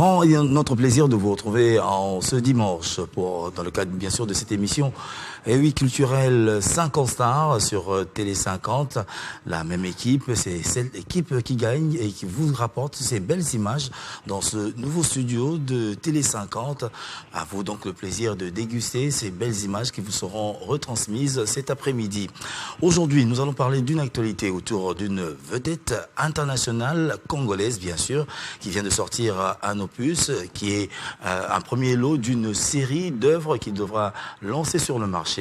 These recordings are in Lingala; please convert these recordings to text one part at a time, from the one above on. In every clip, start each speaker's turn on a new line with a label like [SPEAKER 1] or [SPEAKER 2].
[SPEAKER 1] Grand est notre plaisir de vous retrouver en ce dimanche dans le cadre bien sûr de cette émission culturelle 50 stars sur Télé 50. La même équipe, c'est cette équipe qui gagne et qui vous rapporte ces belles images dans ce nouveau studio de Télé 50. À vous donc le plaisir de déguster ces belles images qui vous seront retransmises cet après-midi. Aujourd'hui, nous allons parler d'une actualité autour d'une vedette internationale congolaise, bien sûr, qui vient de sortir un opus, qui est un premier lot d'une série d'œuvres qu'il devra lancer sur le marché.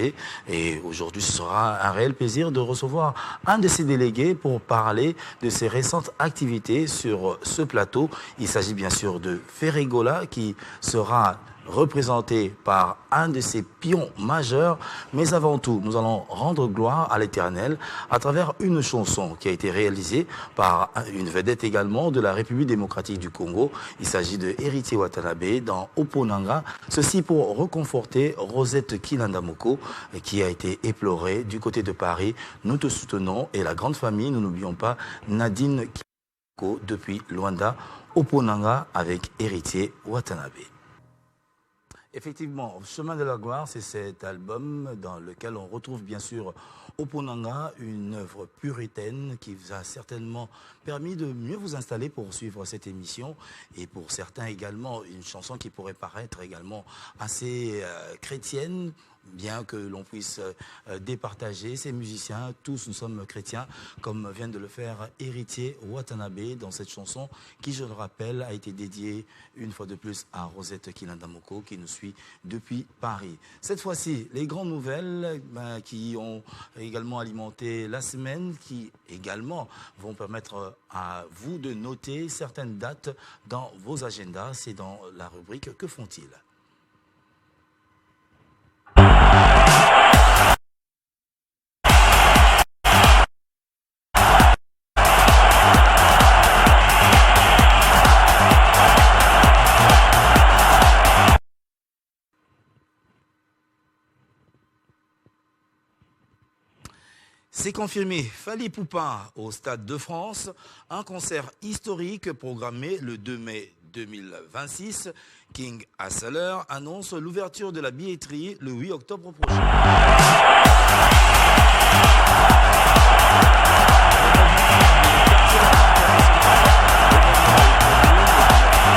[SPEAKER 1] Et aujourd'hui, ce sera un réel plaisir de recevoir un de ses délégués pour parler de ses récentes activités sur ce plateau. Il s'agit bien sûr de Ferregola, qui sera représenté par un de ses pions majeurs. Mais avant tout, nous allons rendre gloire à l'Éternel à travers une chanson qui a été réalisée par une vedette également de la République démocratique du Congo. Il s'agit de Héritier Watanabe dans Oponanga. Ceci pour réconforter Rosette Kilandamoko qui a été éplorée du côté de Paris. Nous te soutenons et la grande famille, nous n'oublions pas Nadine Kilandamoko depuis Luanda, Oponanga avec Héritier Watanabe. Effectivement, Chemin de la gloire, c'est cet album dans lequel on retrouve bien sûr Oponanga, une œuvre puritaine qui vous a certainement permis de mieux vous installer pour suivre cette émission et pour certains également une chanson qui pourrait paraître également assez chrétienne, bien que l'on puisse départager ces musiciens. Tous nous sommes chrétiens, comme vient de le faire Héritier Watanabe dans cette chanson qui, je le rappelle, a été dédiée une fois de plus à Rosette Kilandamoko qui nous suit depuis Paris. Cette fois-ci, les grandes nouvelles qui ont également alimenté la semaine, qui également vont permettre à vous de noter certaines dates dans vos agendas. C'est dans la rubrique « Que font-ils » ? C'est confirmé, Fally Ipupa au Stade de France, un concert historique programmé le 2 mai 2026. King Asseler annonce l'ouverture de la billetterie le 8 octobre prochain.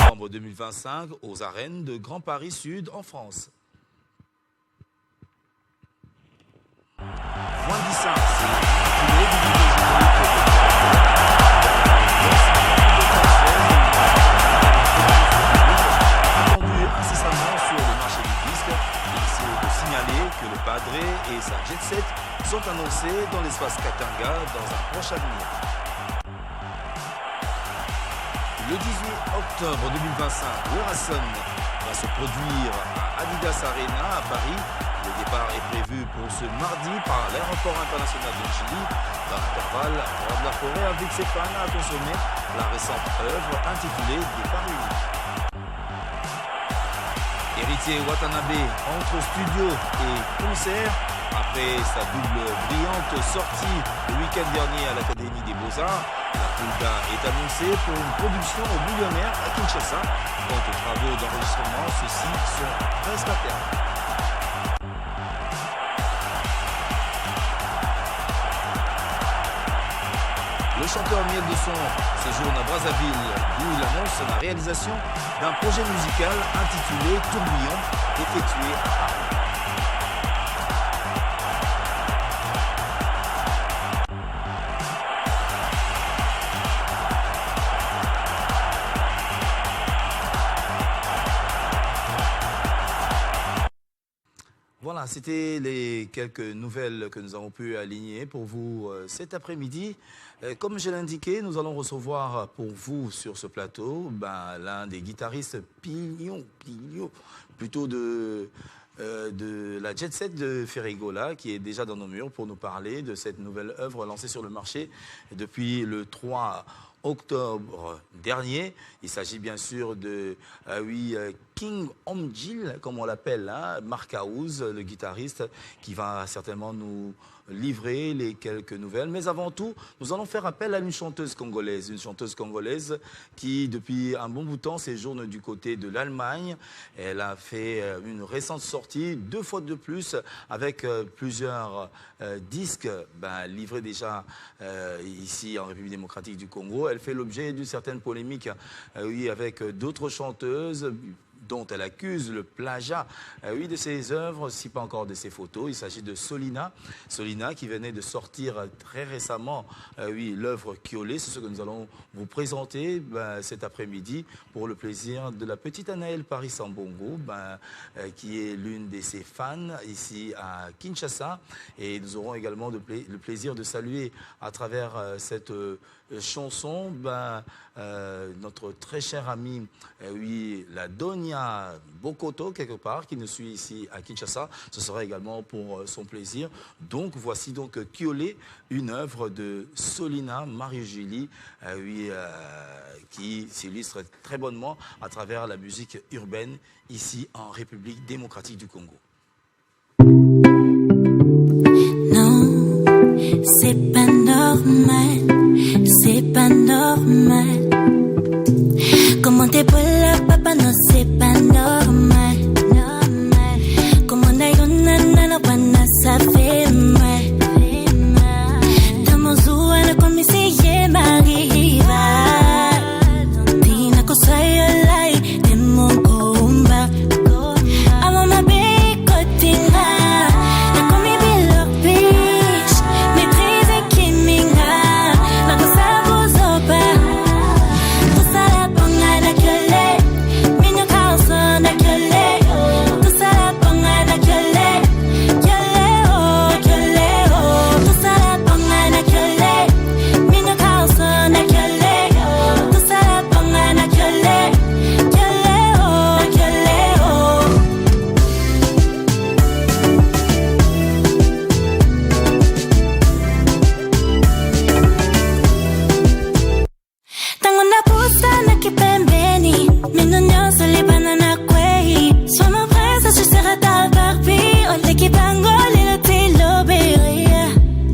[SPEAKER 1] En novembre 2025 aux arènes de Grand Paris Sud en France. Wandissa, attendu incessamment sur le marché du disque. Il faut signaler que le Padré et sa Jet Set sont annoncés dans l'espace Katanga dans un proche avenir. Le 18 octobre 2025, Werason va se produire à Adidas Arena à Paris. Le départ est prévu pour ce mardi par l'aéroport international de Chili. Dans l'intervalle, Roi de la Forêt invite ses fans à consommer la récente œuvre intitulée Départ unique. Héritier Watanabe entre studio et concert. Après sa double brillante sortie le week-end dernier à l'Académie des Beaux-Arts, la Pulga est annoncée pour une production au millionnaire à Kinshasa. Quant aux travaux d'enregistrement, ceux-ci sont presque à terme. Le chanteur Miel de Son séjourne à Brazzaville, d'où il annonce la réalisation d'un projet musical intitulé Tourbillon, effectué à Paris. Voilà, c'était les quelques nouvelles que nous avons pu aligner pour vous cet après-midi. Comme je l'ai indiqué, nous allons recevoir pour vous sur ce plateau l'un des guitaristes plutôt de la Jet Set de Ferregola, qui est déjà dans nos murs pour nous parler de cette nouvelle œuvre lancée sur le marché depuis le 3 octobre dernier. Il s'agit bien sûr de King Omjil, comme on l'appelle, hein, Mark House, le guitariste, qui va certainement nous livrer les quelques nouvelles. Mais avant tout, nous allons faire appel à une chanteuse congolaise qui, depuis un bon bout de temps, séjourne du côté de l'Allemagne. Elle a fait une récente sortie, 2 fois de plus, avec plusieurs disques livrés déjà ici en République démocratique du Congo. Elle fait l'objet d'une certaine polémique avec d'autres chanteuses dont elle accuse le plagiat de ses œuvres, si pas encore de ses photos. Il s'agit de Solina. Solina qui venait de sortir très récemment l'œuvre Kiolé. C'est ce que nous allons vous présenter cet après-midi pour le plaisir de la petite Anaëlle Paris Sambongo, qui est l'une de ses fans ici à Kinshasa. Et nous aurons également le plaisir de saluer à travers cette chanson notre très cher ami, la Donia Bokoto, quelque part, qui nous suit ici à Kinshasa. Ce sera également pour son plaisir. Donc, voici donc Kiolé, une œuvre de Solina Marie-Julie, qui s'illustre très bonnement à travers la musique urbaine ici en République démocratique du Congo.
[SPEAKER 2] Non, c'est pas normal, c'est pas normal. Comment t'es pour la papa, non c'est pas normal, normal. Comment d'ailleurs nana, wana ça fait mal, dans mon zoo, elle a comme essayé m'arriva. Tina kosayo lai, de mon combat. Avant ma bécotina, la commis bilor biche, maîtrise qui minga, la cosa vous opa. Tout ça la bonga da gueule, mignon carson da gueule. Tout ça la bonga da gueule, gueule oh, gueule oh. Tout ça la bonga da gueule, mignon carson da gueule. Tout ça la bonga da gueule, gueule oh, gueule oh. Tango na pusa na kipembeni, minunyoso libana na kwei. Sono presa ci sarà dal Barbie, oltre che bango le tilo beria.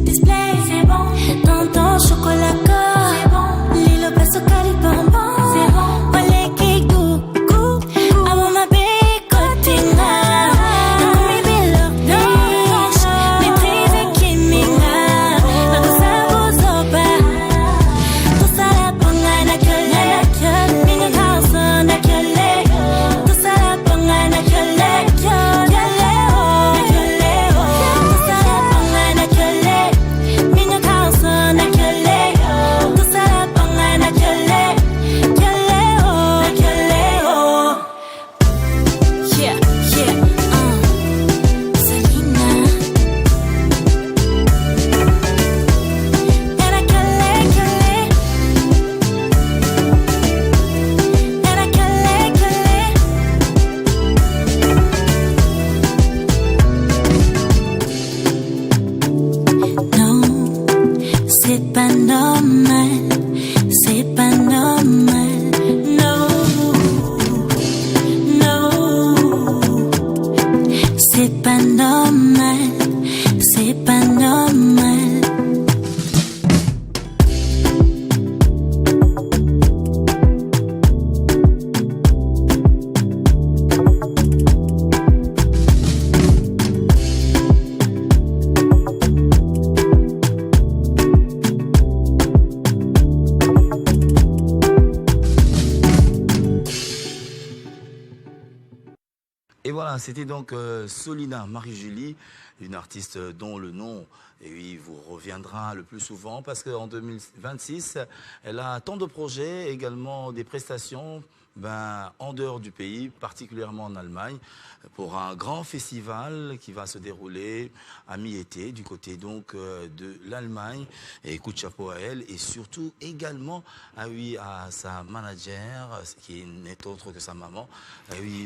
[SPEAKER 2] Display, c'est bon, tonton chocolat corps, c'est bon. Lilo passo cari bonbon, c'est bon. Olé qui goût, amo ma bécotina. La commis bilor biche, maîtrise qui minga, la cosa vous opa. Tout ça la bonga na gueule, mignon garçon na gueule. Tout ça la bonga na gueule, gueule oh, gueule oh. Tout ça la bonga na gueule, mignon garçon na gueule. Tout ça la bonga na gueule, gueule oh, gueule oh. Yeah, yeah, Selena. Era gueule, gueule. Era gueule, gueule. Non, c'est pas normal, c'est pas normal. Non, non, c'est pas normal, c'est pas normal.
[SPEAKER 1] Et voilà, c'était donc Solina Marie-Julie, une artiste dont le nom vous reviendra le plus souvent parce qu'en 2026, elle a tant de projets, également des prestations en dehors du pays, particulièrement en Allemagne, pour un grand festival qui va se dérouler à mi-été du côté donc de l'Allemagne. Et coup de chapeau à elle et surtout également à sa manager qui n'est autre que sa maman,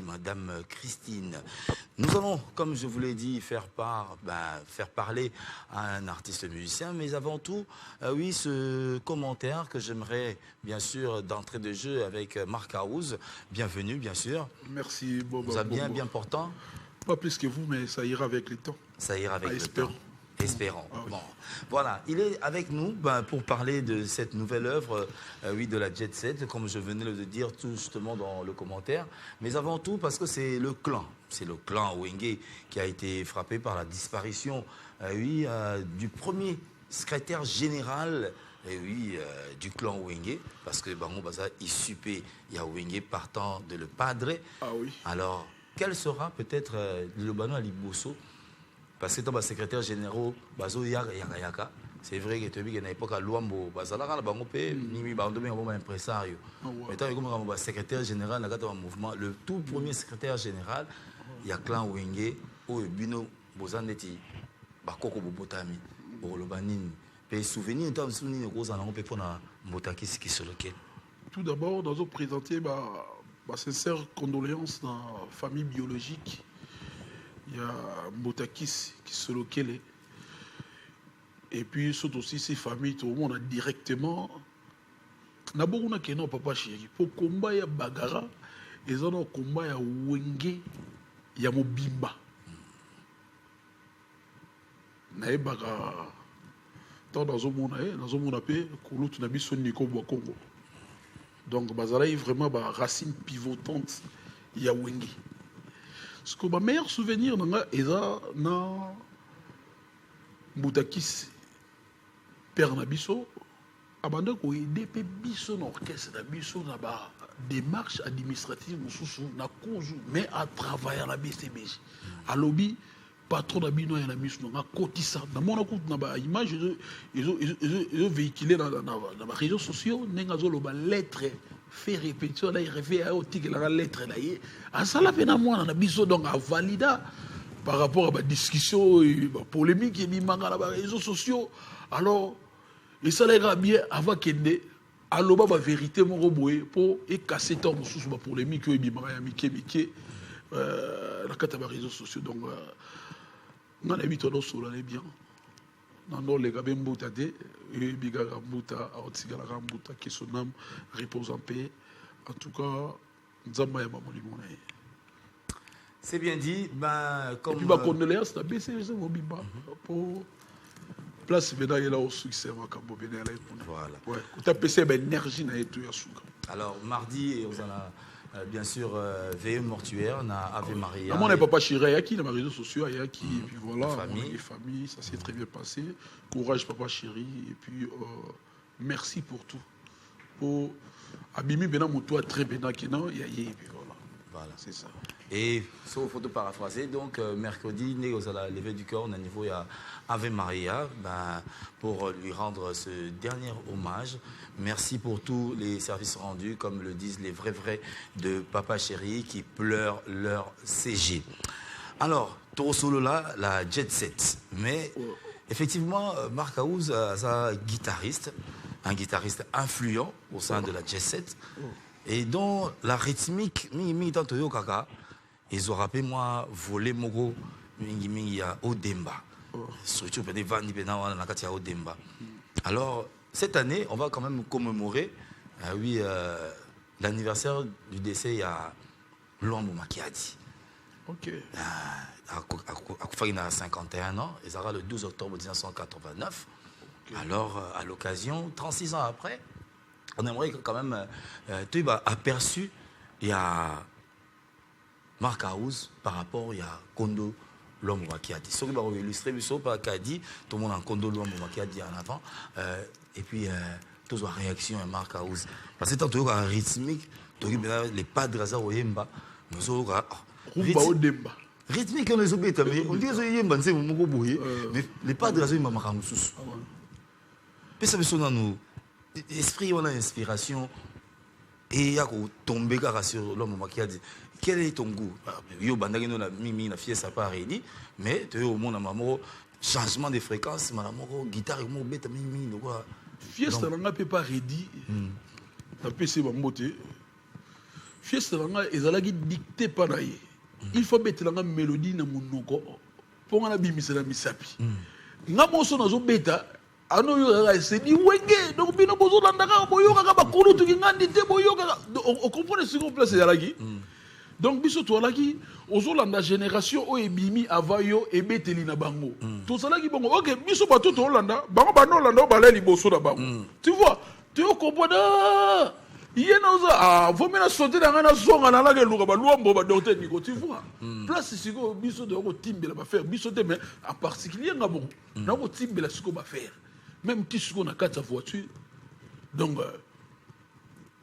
[SPEAKER 1] Madame Christine. Nous allons, comme je vous l'ai dit, faire parler à un artiste musicien, mais avant tout, ce commentaire que j'aimerais bien sûr d'entrée de jeu avec Marc House. Bienvenue, bien sûr.
[SPEAKER 3] Merci, Bobo.
[SPEAKER 1] Vous êtes bien portant.
[SPEAKER 3] Pas plus que vous, mais ça ira avec le temps.
[SPEAKER 1] Ça ira avec le
[SPEAKER 3] espérons.
[SPEAKER 1] temps. Espérons.
[SPEAKER 3] Ah oui.
[SPEAKER 1] Bon. Voilà, il est avec nous pour parler de cette nouvelle œuvre de la Jet Set, comme je venais de dire tout justement dans le commentaire. Mais avant tout, parce que c'est le clan Wenge qui a été frappé par la disparition du premier secrétaire général du clan Wenge, parce que Bango Baza issu il y a Wenge partant de le padre.
[SPEAKER 3] Ah oui.
[SPEAKER 1] Alors, quel sera peut-être le Bano Aliboso? Parce que dans le secrétaire général, c'est vrai que tu as vu qu'à l'époque, à Luambo, Nimi Bandomé, un impresario. Mais tant que le secrétaire général, dans le mouvement, le tout premier secrétaire général, il y a clan Wenge, où Bino Bozaneti, Bakoko Bobotami, Bolobanini. Souvenir de souvenir de ça, on peut prendre Mbotaki qui se lequel.
[SPEAKER 3] Tout d'abord, nous allons présenter ma sincère condoléance dans la famille biologique. Il y a Mbotakis qui se lequel. Et puis, surtout aussi ces familles, tout le monde a directement. D'abord, on a que non, papa chéri. Pour combat, il y a Bagara. Et ça, dans combat, il y a Wenge, il y a Mobimba. Il y a Bagara. Dans un monde appelé Koulout Nabiso Niko Congo. Donc, Bazara est vraiment ma racine pivotante. Il y a Wenge. Ce que ma meilleur souvenir, c'est dans Mboutakis, Père Nabiso, abandonné qu'on aide Biso dans l'orchestre Nabiso dans la démarche administrative, mais à travailler à la BCBJ. À lobby. Patron d'Abino et Namis, on a cotisé. Dans mon image, ils ont véhiculé dans les réseaux sociaux, ils ont lettre, fait répétition, ils ont fait la lettre. À ça, la peine à moi, on a besoin donc à valider par rapport à la discussion, la polémique qui est dans les réseaux sociaux. Alors, et ça l'ira bien avant qu'il ait à l'oba la vérité, mon robot, pour casser tant de la polémique, il y a les réseaux sociaux. Donc, on a habitué à nous bien. Dans les gars, Mbouta de, et Bigaga Mbouta, Aotigala Mbouta, qui son âme repose en paix. En tout cas, Nzamba Yamamoni Monaï.
[SPEAKER 1] C'est bien dit. Comme
[SPEAKER 3] et puis, ma condoléance, c'est la BCG, pour place Béna est là au succès, Makambo Béna là.
[SPEAKER 1] Voilà.
[SPEAKER 3] Ouais, quand tu as PC, l'énergie n'a été
[SPEAKER 1] alors, mardi, on a bien sûr veillée mortuaire, on a Ave Maria.
[SPEAKER 3] Moi, on n'a pas chiré, il y a qui dans les réseaux sociaux, il y a qui, et puis voilà,
[SPEAKER 1] famille,
[SPEAKER 3] ça s'est très bien passé. Courage, papa chéri, et puis merci pour tout. Pour Abimi Bena Moutoua, très bien, et puis voilà, c'est ça.
[SPEAKER 1] Et sauf photo paraphraser, donc mercredi, nous allons lever du corps, on a niveau il y a Ave Maria, pour lui rendre ce dernier hommage. Merci pour tous les services rendus, comme le disent les vrais de Papa Chéri qui pleurent leur CG. Alors, Toro Solo là, la Jet Set. Mais effectivement, Marc House, un guitariste influent au sein de la Jet Set, et dont la rythmique, ils ont rappelé moi, volé Mogo, mingi ya Odemba. Surtout pour des vannes, il Odemba. Alors, cette année, on va quand même commémorer l'anniversaire du décès à Luambo Makiadi.
[SPEAKER 3] Ok.
[SPEAKER 1] Il a 51 ans, et ça sera le 12 octobre 1989. Okay. Alors, à l'occasion, 36 ans après, on aimerait quand même aperçu, il y a Marc House par rapport à Kondo Luambo Makiadi. Ce qui va illustrer, tout le monde en Kondo Luambo Makiadi en avant. Et puis, tous les réactions à Marc House. Parce que tant que rythmique, les padres à Oyemba, nous avons rythmique, on les obéit, on dit que les padres à Oyemba, puis ça me sonne à nous. L'esprit, on a inspiration. Et ya ko tomber sur l'homme qui a dit quel est ton goût? Yo bandaki no na mimi na fiesta pas réuni, mais tu au monde maman changement de fréquence, maman guitare mo beta mimi no quoi.
[SPEAKER 3] Fiesta nga peut pas ready. Na PC ba mbote. Fiesta nga ezalaki dicté par naie. Il faut mettre la mélodie na monoko. Pour nga bimisa na misapi. Nga moso na zo beta ano yo ga se di wenge donc bino bozo landaka boyoka ka bakulu tu ngandi te boyoka. On comprend ce qu'on place ezalaki. Donc biso to alaki ozolanda génération o ebimi avayo ebeteli na bango. To salaki bango OK biso bato to Hollanda bango bano Hollanda ba leli boso na bango. Tu vois tu comprends yena oza vomena sauter na ngana zonga na la ke luka ba luambo ba docteur Nico tu vois. Place siko biso de ko timbela ba faire biso te mais en particulier ngabo na ko timbela siko ba faire. Même ti siko na kata voiture. Donc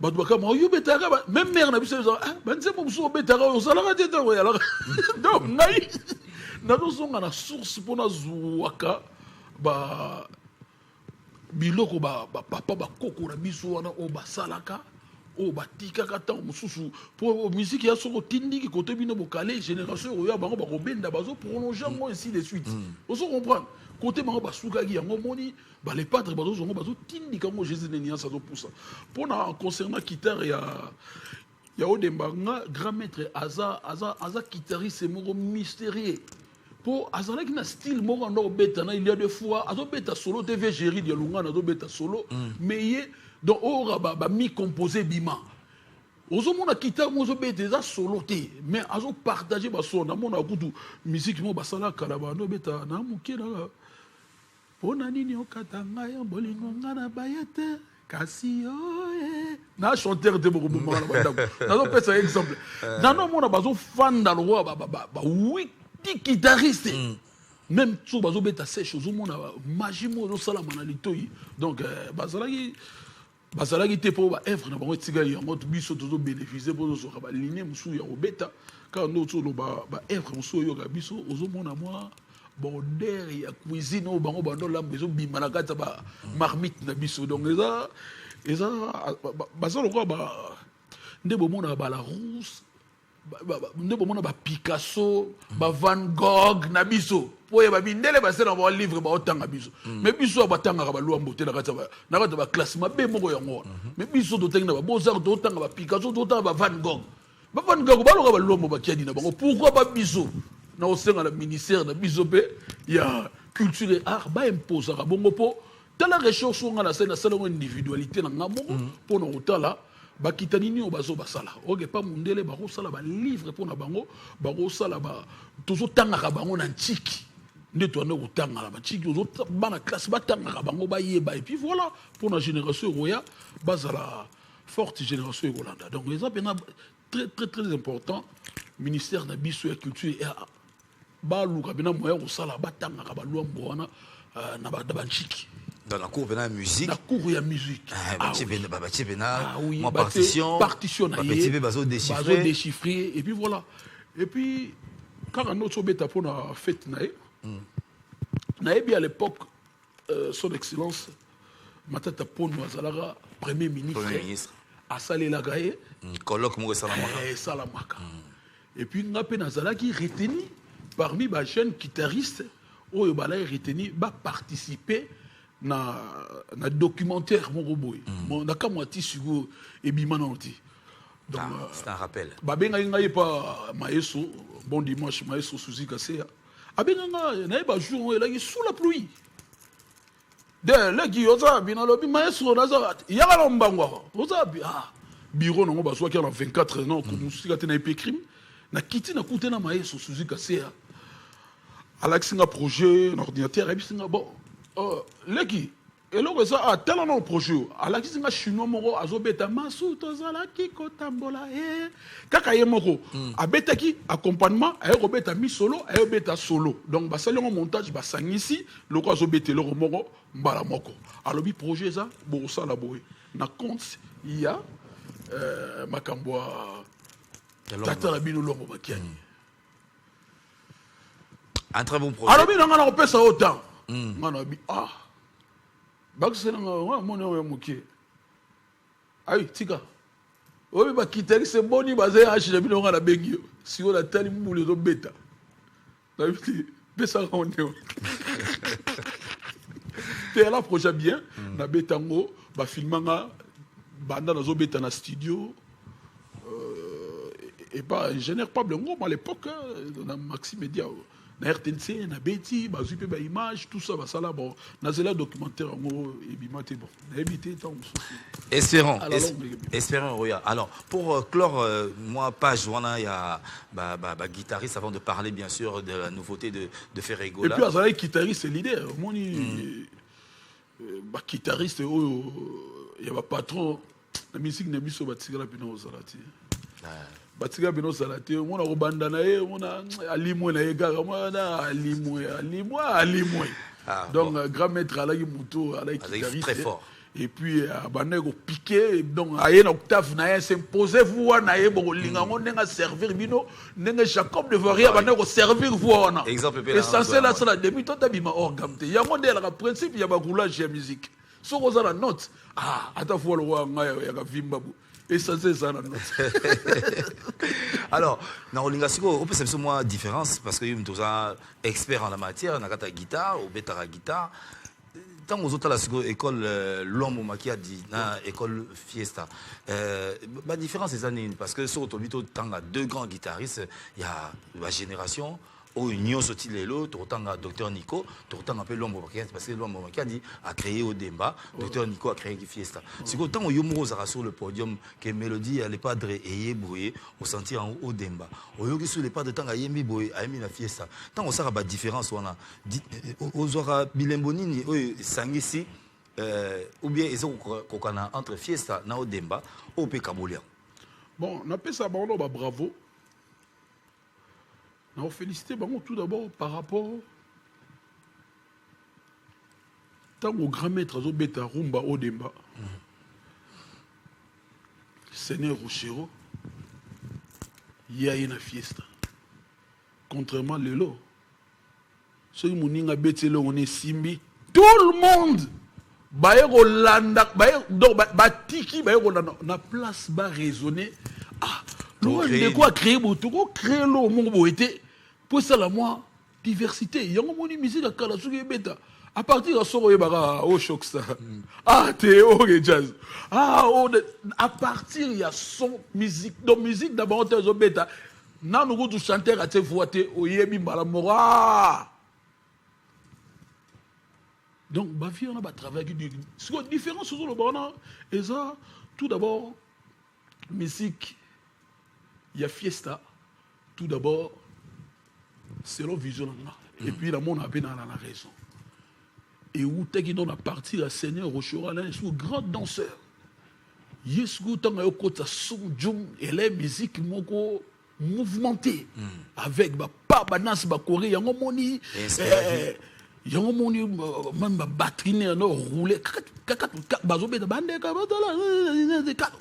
[SPEAKER 3] même mère n'a pas dit c'est pour so betara on sala te to ya donc ngai na no songa na source pour na zuwaka ba biloko ba papa ba koko na biso wana o ba salaka o ba tikaka tant mususu pour musique ya soko tindiki côté bino bokale génération oyo bango ba robenda bazo prolonger moi ainsi de suite on se comprend côté bango ba sukaki yango moni ba les padres bazo zongo bazo tindika ngo Jésus nenia ça zo poussa pour na concernant guitare ya odembanga grand maître aza guitariste moko mystérieux pour azala ki na style moko ndo beta na il y a des fois azo beta solo TV géri de lunga na zo beta solo mais ye donc ora ba mi composer bima ozo mona guitare mo zo beta za solo te mais azo partager ba son na mona kutu musique mo basala kala ba ndo beta na muke na pona nini okatanga ya bolingo ngana bayete kasi oye na chanteur de beaucoup moment na zo pesa exemple na no mona bazo fanda lo ba oui guitariste même tout bazo beta sèche ozo mona magie mo zo sala mana litoi donc bazalaki te po ba œuvre na bango tika ya moto biso tozo bénéficier po zo ba ligne musu ya obeta quand no to lo ba œuvre musu yo ga biso ozo mona moi border ya cuisine au bango bando la bezo bimana kata ba marmite na biso donc eza bazalo ko ba ndebo mona ba la rousse ndebo mona ba Picasso ba Van Gogh na biso poye ba bindele ba sena ba livre ba otanga biso mais biso ba tanga ba luambo te na kata ba classement be moko yango mais biso to tanga ba Beaux-Arts to tanga ba Picasso to tanga ba Van Gogh ba lo ba luambo ba kiadi na bango pourquoi ba biso na au sein de la ministère de Bisobé il y a culture et art ba imposer à bongo po dans la recherche on a la scène salon individualité na ngamo pour no tala ba kitanini o bazo basala oge pa mundele ba sala ba livre pour na bango ba sala ba toujours tanga ka bango na ntiki ndeto na utanga la ba ntiki ozo bana classe ba tanga ka bango ba yeba et puis voilà pour la génération roya bazala forte génération Hollanda donc les apena très très très important ministère de biso ya culture et art ba luka bina moya ko sala batanga ka baluambo wana na ba chiki
[SPEAKER 1] dans la cour de musique
[SPEAKER 3] la cour ya musique
[SPEAKER 1] ma partition
[SPEAKER 3] na
[SPEAKER 1] ye bazo
[SPEAKER 3] déchiffrer et puis voilà et puis quand on autre beta pour la fête na bien à l'époque son excellence Matata Pono Azalara premier ministre a salé la gaé
[SPEAKER 1] colloque mo
[SPEAKER 3] salamaka et puis ngapé nazala qui retenu parmi les jeunes guitaristes oyo bala retenu ba participer na documentaire mon robot na kamwati sugo et bimananti
[SPEAKER 1] donc c'est un rappel
[SPEAKER 3] ba benga ngai pa maestro bon dimanche maestro Suzy Kasea abenga na ba jour là sous la pluie de là qui oza binalobi maestro naza yala mbangwa oza bureau nango ba soit qui en 24 non comme musika te na épée crime na kiti na kute na maestro Suzy Kasea Alex nga projet ordinateur et puis bon leki eloko ça tellement non projet Alex nga chinois moko azobeta masu tozala ki kotambola kaka ye moko abetaki accompagnement ayoko beta mi solo ayobeta solo donc basali ngo montage basangisi loko azobeta loko moko mbala moko alobi projet ça bo sala boy na compte il y a makambo tata la bino longo makiani
[SPEAKER 1] un très bon projet
[SPEAKER 3] alors bien on a ça autant on a dit bac c'est là mon muké aïe tika Oui, bah quitter c'est bon, il va dire je vais la bengi. Si on a tellement moulé de bêta. Ça veut dire ça on est. Et là projet bien, na betango, bah filmanga banda na zo beta na studio. Et pas génère pas blanco à l'époque dans Maxi Média. Na RTNC, na Betty, bah zupe ba image, tout ça, bah ça là bon. Na zela documentaire en et bimate bon. Na habité tant.
[SPEAKER 1] Espérons, Roya. Alors, pour clore, moi, page, il y a guitariste, avant de parler, bien sûr, de la nouveauté de Ferregola.
[SPEAKER 3] Et puis, Azalaï, guitariste, c'est l'idée. Moi, guitariste, il y a un patron, la musique n'est plus sur Batigala Beno Zalati. Batigala Beno Zalati, on a Robandanae, on a Alimoué, Alimoué. Donc, grand maître Alaï Mouto, Alaï guitariste.
[SPEAKER 1] Très fort.
[SPEAKER 3] Et puis abanego piqué donc aye na octave na s'imposer vous na ye bo linga ngonga servir bino nenga Jacob de Varia abanego servir vous na
[SPEAKER 1] exemple
[SPEAKER 3] essentiel là ça la début to tabima orgamte ya ngo de la principe ya ba roulage ya musique so ko la note ata fo lo wa nga ya ka vimba bu essentiel ça la note.
[SPEAKER 1] Alors na olinga siko on peut se moi différence parce que yum toza expert en la matière na kata guitare ou betara guitare. Tant aux autres, l'école L'Homme qui a dit, l'école Fiesta. La différence, c'est ça, parce que sur le temps, il y a deux grands guitaristes, il y a la génération, où union sorti les l'autre, autant Dr Nico, autant appelé L'Homme parce que L'Homme qui a dit a créé Odemba, Dr Nico a créé Fiesta. C'est autant où Yomo sur le podium que Mélodie elle pas et brouillé au sentir en Odemba. Au yogi sur les pas de temps à Yemi Boy, à Yemi la Fiesta. Tant on s'arrête la différence, on a aux aura Bilembonini, Sangisi, ou bien ils ont qu'on a entre Fiesta et Odemba, au Pécabolia.
[SPEAKER 3] Bon, on appelle ça bravo. On félicite tout d'abord par rapport au grand maître Zobeta Rumba Odemba, Seigneur Rochero, il y a une fiesta. Contrairement à l'élo, ceux qui m'ont dit on est simbi, tout le monde, Bayero Landa, Batiki, Bayero Landa, na place va raisonner. De quoi créer le monde été pour ça la moi diversité il y a une musique à Kalasuki bêta à partir de Soro Yebara au choc ça Théo jazz à partir il y a son musique donc musique d'abord on bêta na nous du chanteur à te voiter au yebi malamora donc ma vie on a travaillé ce qui différence sur le bon et ça tout d'abord musique. Il y a Fiesta, tout d'abord, selon vision. Et puis, la monde a bien la raison. Et où t'es qui donne à partir à Seigneur Rochora, là, c'est un grand danseur. Yesou, tant que côté son djum, et la musique mouvementée. Avec pas banance, Corée, il y a un moni. Il y a un moni, même batterie, roulé.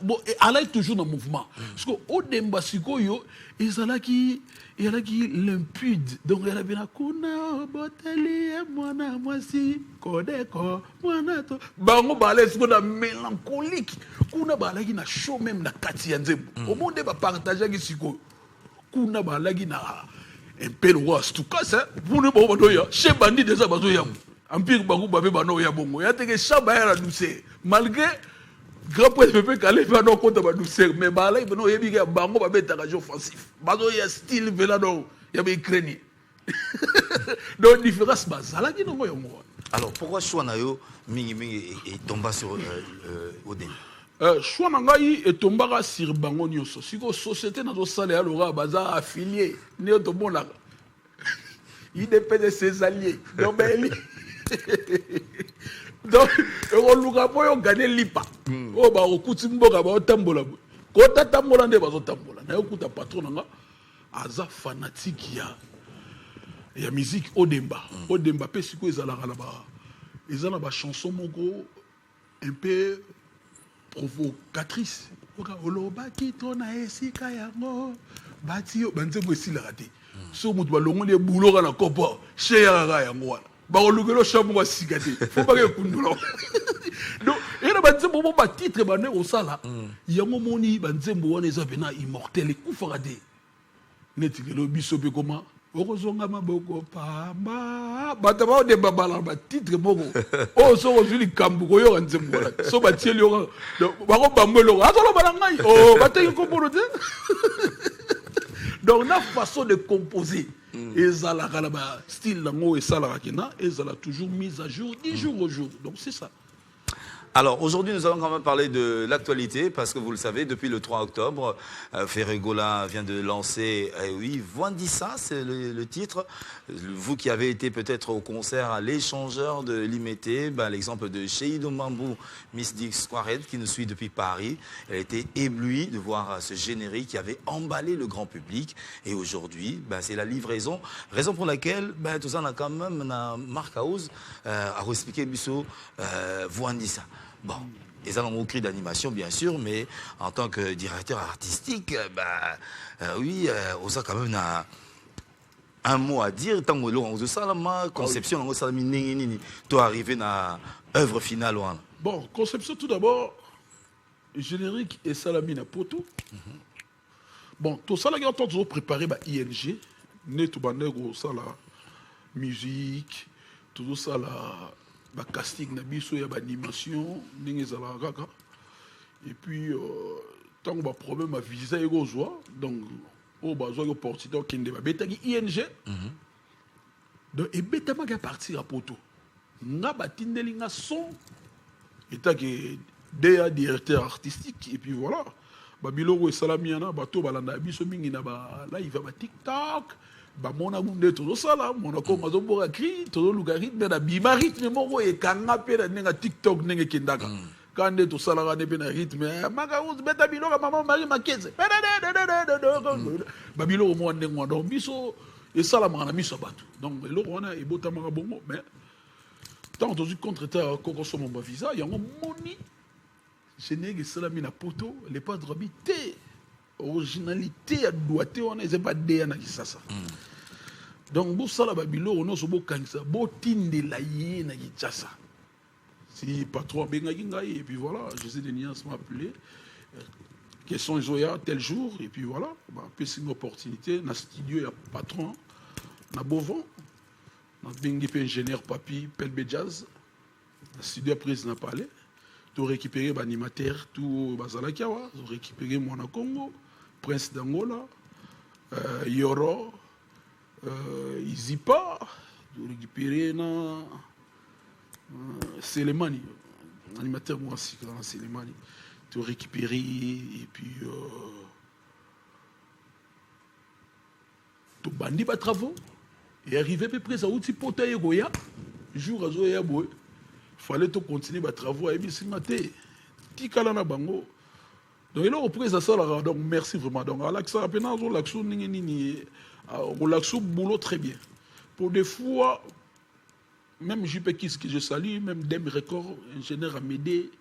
[SPEAKER 3] Bon, elle est toujours dans le mouvement. Parce qu'au Demba Sikoyo, il y a qui limpide. Donc, elle a bien la kuna, boteli, mwana, mwasi, kodeko, mwana, to. Bango balais, c'est qu'on mélancolique. Kuna balagi na show même na kati yanzem. Au monde, va partager avec Sikoyo. Kuna balagi na un peu le roi. En tout cas, ça, vous ne pouvez pas chez Bandit déjà, bazoya. Empire Bango Babé Bano Yabongo. Il y a des gens qui ont douceur. Malgré grand point de vue qu'elle va non compte de douceur. Mais Balay Bano Yabi Bango Babé Tagajo offensif. Bazo ya style Velado. Yabi Ukrainien. Donc, différence, ça là qui nous voyons.
[SPEAKER 1] Alors, pourquoi Chouanayo Mingi et tomba sur Odem
[SPEAKER 3] Chouanangaï et tombara sur Bango Nyoso. Si la société n'a pas salé à l'aura, baza affilié. Néo Tombon là. Il dépend de ses alliés. Donc, donc on luka boyo gagner lipa o ba okuti mboka ba otambola ko tatambola nde ba zotambola na okuta patron nga aza fanatique ya musique Odemba pe siko ezalaka na ba ezana ba chanson moko un peu provocatrice oka oloba kitona esika yango batio banze mo esila raté so mutu ba longoli buloka na kopo chez ya yango wana. Bah, on le chambre va cigater. Faut pas que Donc, il y a des titres qui sont au sala. Il y a des gens qui sont immortels. Il faut faire des. Net le bisobe comment? Orozonga maboko pamba. Bataba de babala titre moko. Oh so ozuli kambuko yo nzembola. So batieli yo. Bako bambolo. Atolo balangai. Oh bateki komporo te. Donc la façon de composer. Et ça la style lango et ça la kena et ça la toujours mise à jour 10 jours au jour. Donc c'est ça.
[SPEAKER 1] Alors aujourd'hui, nous allons quand même parler de l'actualité parce que vous le savez, depuis le 3 octobre, Ferregola vient de lancer, oui, Voindissa, c'est le titre. Vous qui avez été peut-être au concert à l'échangeur de l'Imété, l'exemple de Cheido Mambou, Miss Dix Quaret, qui nous suit depuis Paris, elle a été éblouie de voir ce générique qui avait emballé le grand public. Et aujourd'hui, c'est la livraison, raison pour laquelle tout ça, on a quand même Marc House à expliquer Bissot Voindissa. Bon, ils ont un cri d'animation, bien sûr, mais en tant que directeur artistique, oui, on a quand même un mot à dire. Tant que l'on a ma conception, on a arrivé à l'œuvre finale.
[SPEAKER 3] Bon, conception tout d'abord, générique et salamine à poteau. Bon, tout ça, on a toujours préparé ING, tout ça, la musique, tout ça, la casting na biso ya animation ndenge ezala kaka et puis tant que problème à visa ekozwa donc au bazwa opportunité okende babetaki ING donc ebetama ka partir à poto nga batindeli nga son etake DA directeur artistique et puis voilà babiloko esalamiana bato balanda biso mingi na ba live ba TikTok mona munde to sala mona ko mazo boka cri to luka rythme na bima rythme moko e kanga pe na TikTok nenge kendaka kande to sala ka ne pe na rythme maka us beta biloka mama mari makeze babilo mo ndenge mo donc biso e sala maka na miso bato donc eloko wana e bota maka bongo mais tant to contre ta koko so mon visa yango moni je n'ai sala mina poto les pas drobité originalité à doigté on est pas déa na kisasa donc vous ça la babilo on se beau kanisa beau tinde la yé na kitasa si patron benga ngai et puis voilà José de Nias m'a appelé question Zoya tel jour et puis voilà peut c'est une opportunité na studio ya patron na Bovon na bengi pe ingénieur papi Pelbe Jazz na studio président palais tout récupérer animateur tout bazala kiawa récupérer mon Congo Prince d'Angola, Yoro, Izipa, de récupérer Selemani, animateur moi aussi, Selemani, de récupérer et puis tout bandi pas travaux et arriver à peu près à outil potaye goya jour à zoya boy fallait tout continuer à travaux et bien c'est maté tikala na bango. Donc il a repris ça là donc merci vraiment donc Alexa apena zo l'action nini l'action boulot très bien pour des fois même JP Kiss que je salue même Dem Record ingénieur à m'aider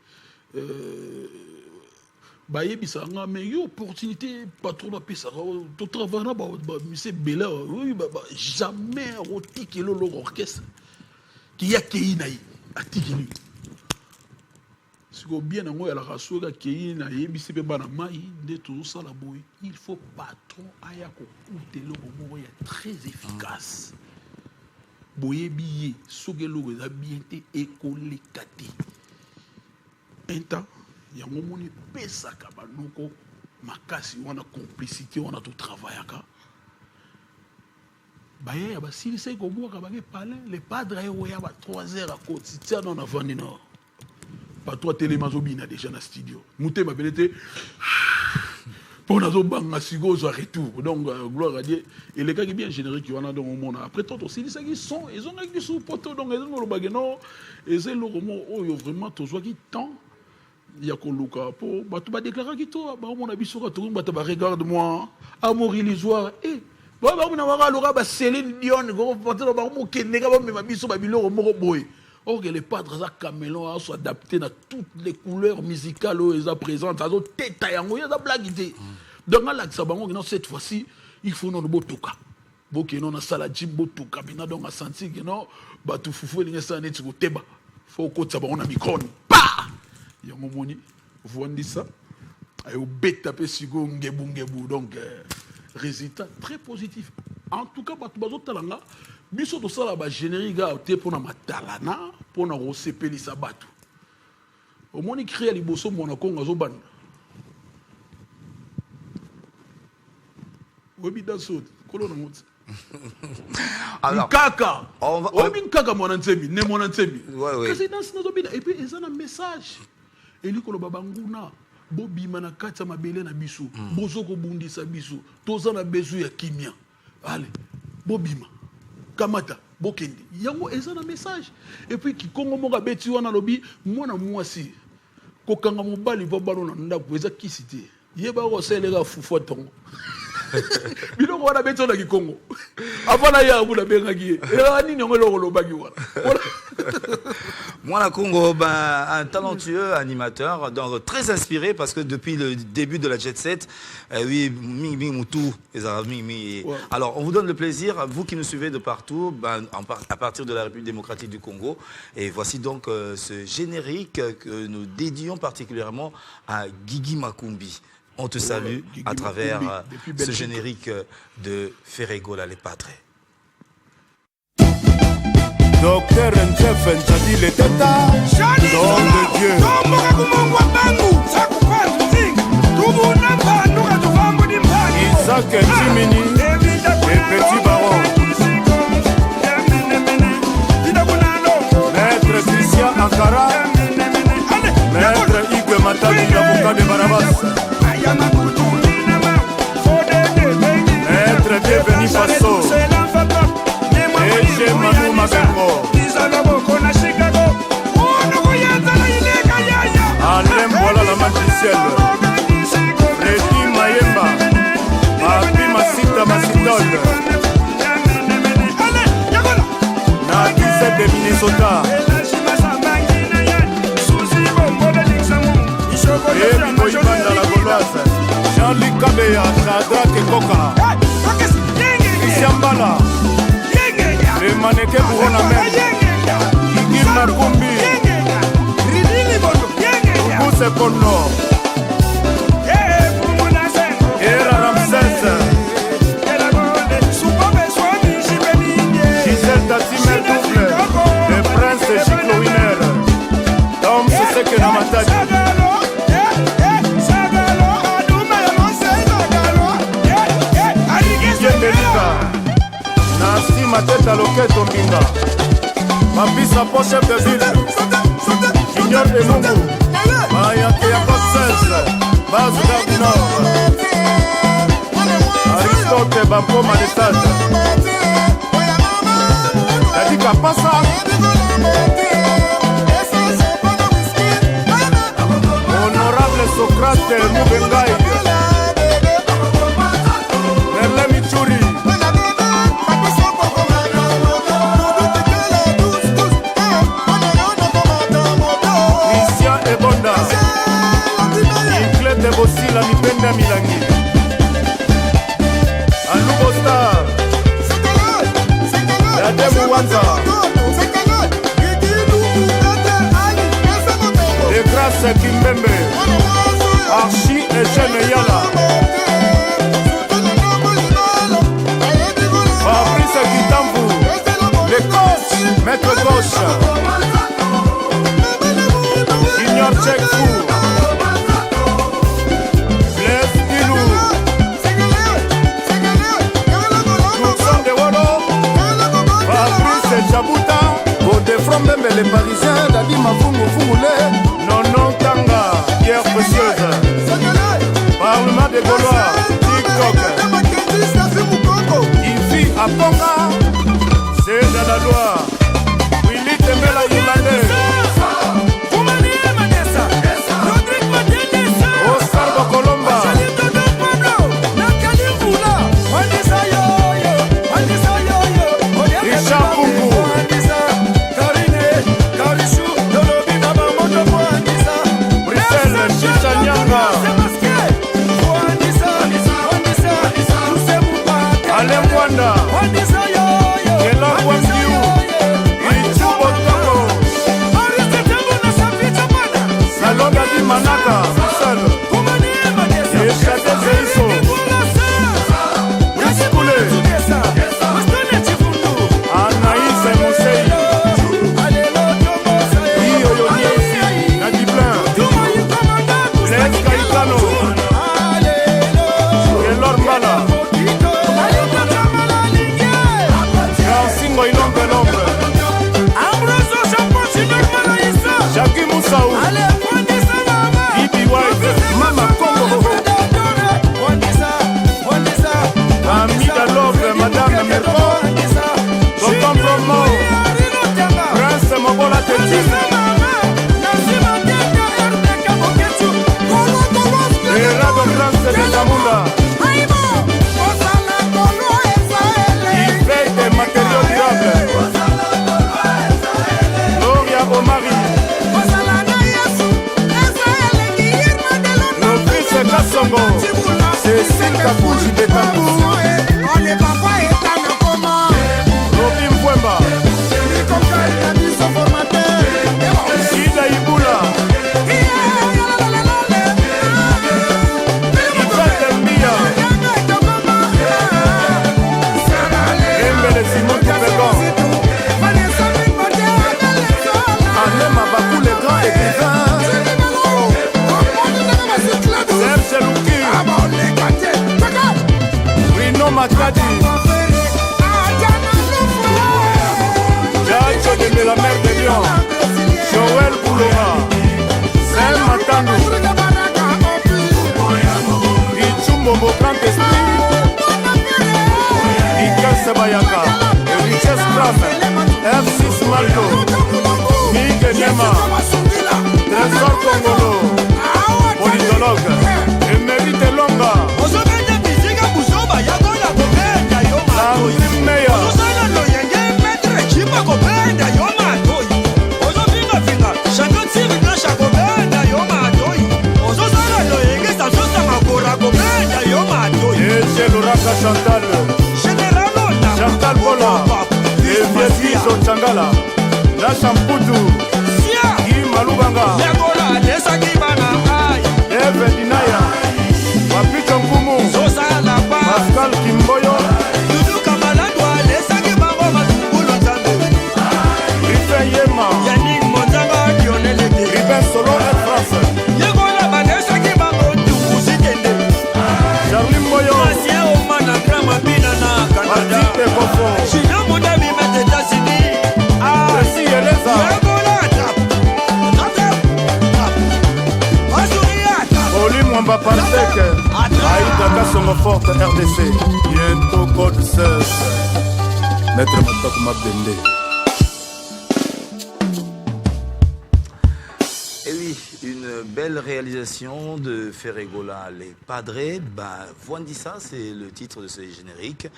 [SPEAKER 3] bayebi ça mais yo opportunité patron na pesa to travail na monsieur Bella oui jamais rotiki lo orchestre qui a keinaï atikili bien à la rassure qui na yebisi pe bana mai de tout ça la boy il faut patron aya ko coûter le moment très efficace boye billet sogelo za bien te école kati un temps ya ngomoni pesa ka banoko makasi wana complicité wana to travail aka baye ya basili sai ko boka ba ke palais les padres ya ba 3 heures à côté tiens on avant non pas toi télémazobina déjà dans le studio mouté ma belete pour nazo banga sigo zo retour donc gloire à Dieu et les gars qui bien générique qui wana dans le monde après toi aussi les qui sont ils ont avec sous poteau donc ils ont le bagano et c'est le roman oh vraiment to zo qui temps il y a ko luka pour ba tu ba déclarer qui toi ba mon abiso ka tout ba ta regarde moi amour illusoire et ba na waka lora ba Céline Dion go poteau ba mo keneka ba me biso ba biloko moko boy. Or que les padres à Camelon sont adaptés à toutes les couleurs musicales où ils sont présentes. Ils ont tête à yango, ils ont blagué. Donc là, cette fois-ci, il faut non botoka. Boké non na saladjim botoka. Bina donc a senti que non, bah tout foufou les gens n'est pas teba. faut que ça on a micro pa il y a un moment vous dit ça et au bêta pe sigo ngebu donc résultat très positif en tout cas batu bazotalanga biso to sala ba générique ga te pona matalana pona ro sepelisa batu au moins créer liboso mona konga zo banda obi daso kolona moti alors kaka obi kaka mona ntemi ne mona ntemi kasi dans nazo bina et puis ils ont un message et lui kolo babanguna bobima na kati ya mabele na biso bozoko bundisa biso toza na besoin ya kimia allez bobima kamata bokendi yango eza na message et puis kikongo moka beti wana lobi mwana mwasi kokanga mobali va balona ndako eza kisite yeba ko selela fufu tongo biloko wana beti wana kikongo afana ya bula bengaki nini ngolo lobaki wana
[SPEAKER 1] Mwana Congo, un talentueux animateur, donc très inspiré parce que depuis le début de la Jet Set, oui, alors on vous donne le plaisir, vous qui nous suivez de partout, à partir de la République démocratique du Congo. Et voici donc ce générique que nous dédions particulièrement à Guigui Makumbi. On te salue à travers ce générique de Ferregola les Padres.
[SPEAKER 4] Docteur Njef Njadi le Teta, nom de Dieu. Isaac Jimini, le petit baron. Maître Christian Ankara, Maître Hugues Matani, l'avocat de Barabas. Maître Deveni Faso. Eche Manu Mabengo Alem voilà la magicienne Freddy Mayemba Papi Masita Masitol Nadise de Minnesota Ebi Boibanda la Gauloise Jean-Luc Kabeya Shadrach Koka Christian Bala le maneke buhona men Guigui Makumbi Ubuse Kono Era Ramsès Gisèle Tatime Double le prince Chiclo Winner Tom Soseke Namatadi Guigui Belika Nasi Mateta Loketo Mbinga Mapisa po chef de ville Junior Elungu Mayake Yako 16 Baz Garde Nord Aristote Bampo Malestade Yadika Passa Honorable Socrate Mubengai Merle Michuri Bosila Mipenda Milangi Alubo Star Yademu Wanza De Grâce Kimbembe Archie et Jeune Yala Fabrice Kitambu Le coach Maître Gauche Junior Check Fou Chabuta, Côte Frombe, les Parisiens, Dadi Mafungu Fungule, Nonon Tanga, Pierre Précieuse, Parlement des Gaulois, TikTok, Ifi Aponga, c'est dans la loi, Willy Tembela Irlandais, Oscar Bokolomba, Richard Pungu, Bruxelles, Chichanyanga, Alain Mwanda, Kelan Wambiu, Ichu Botoko, Maître Mobola Teti. Et là, de France de Zamunda. Il fait des matériaux durables. Gloria Omari. Nos fils Kassongo. C'est Sikakouji Betankou. Robin Mwemba. Sida Ibula. Ibate Mbia. Embele Simon Kipegon. Anema Bakou le grand écrivain. Serge Louki. Rino Makadi. Jacho de la mer de Lyon. Joël Boulora. Saint Matanou. Ichumbo Grand Esprit. Ika Sebayaka. Richesse Kram. F6 Maldo. Mike Nema. Trésor Congolo. Politologue. Emerite Longa. Landry Meya. Chantal Chantal Bola et Vieux Changala La Champoudou Guy Malubanga Eve Dinaya Papi Chonkumu Pascal Kimboyo Ripen Yema Ripen Solo Air France Charlie Moyo Oli Mwamba Parsek Aïda Kassongo Forte RDC Bientôt code 16 Maître Matok Mabdende.
[SPEAKER 1] Et oui, une belle réalisation de Ferregola Les Padres. Voindissa, c'est le titre de ce générique.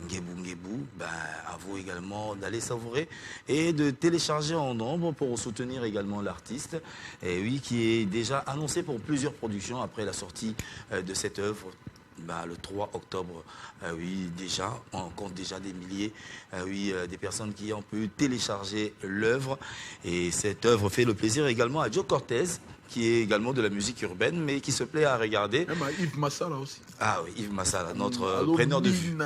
[SPEAKER 1] Ngebou Ngebou, à vous également d'aller savourer et de télécharger en nombre pour soutenir également l'artiste. Et oui, qui est déjà annoncé pour plusieurs productions après la sortie de cette œuvre. Le 3 octobre, oui, déjà, on compte déjà des milliers, des personnes qui ont pu télécharger l'œuvre. Et cette œuvre fait le plaisir également à Joe Cortez, qui est également de la musique urbaine, mais qui se plaît à regarder.
[SPEAKER 3] Yves Massala aussi.
[SPEAKER 1] Ah oui, Yves Massala, notre preneur de vue.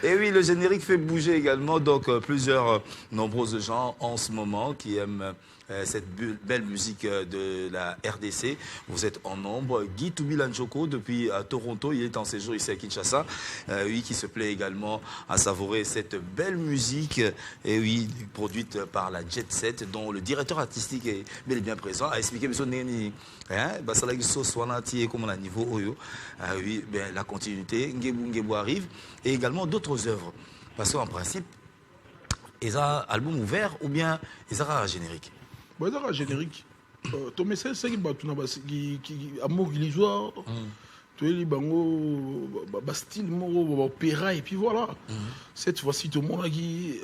[SPEAKER 1] Et oui, le générique fait bouger également, donc plusieurs nombreux gens en ce moment qui aiment cette belle musique de la RDC. Vous êtes en nombre. Guy Toubilanchoko, depuis Toronto, il est en séjour ici à Kinshasa. Oui, qui se plaît également à savourer cette belle musique, et oui, produite par la Jet Set, dont le directeur artistique est bel et bien présent, a expliqué ça là comme on a niveau Oyo. Oui, la continuité, Ngebou arrive, et également d'autres œuvres. Parce qu'en principe, ils ont un album ouvert ou bien ils ont un générique.
[SPEAKER 3] Ils ont un générique. Ton message, c'est qu'il y a amour illusoire, tu es style opéra, et puis voilà. Cette fois-ci, tout le monde a dit,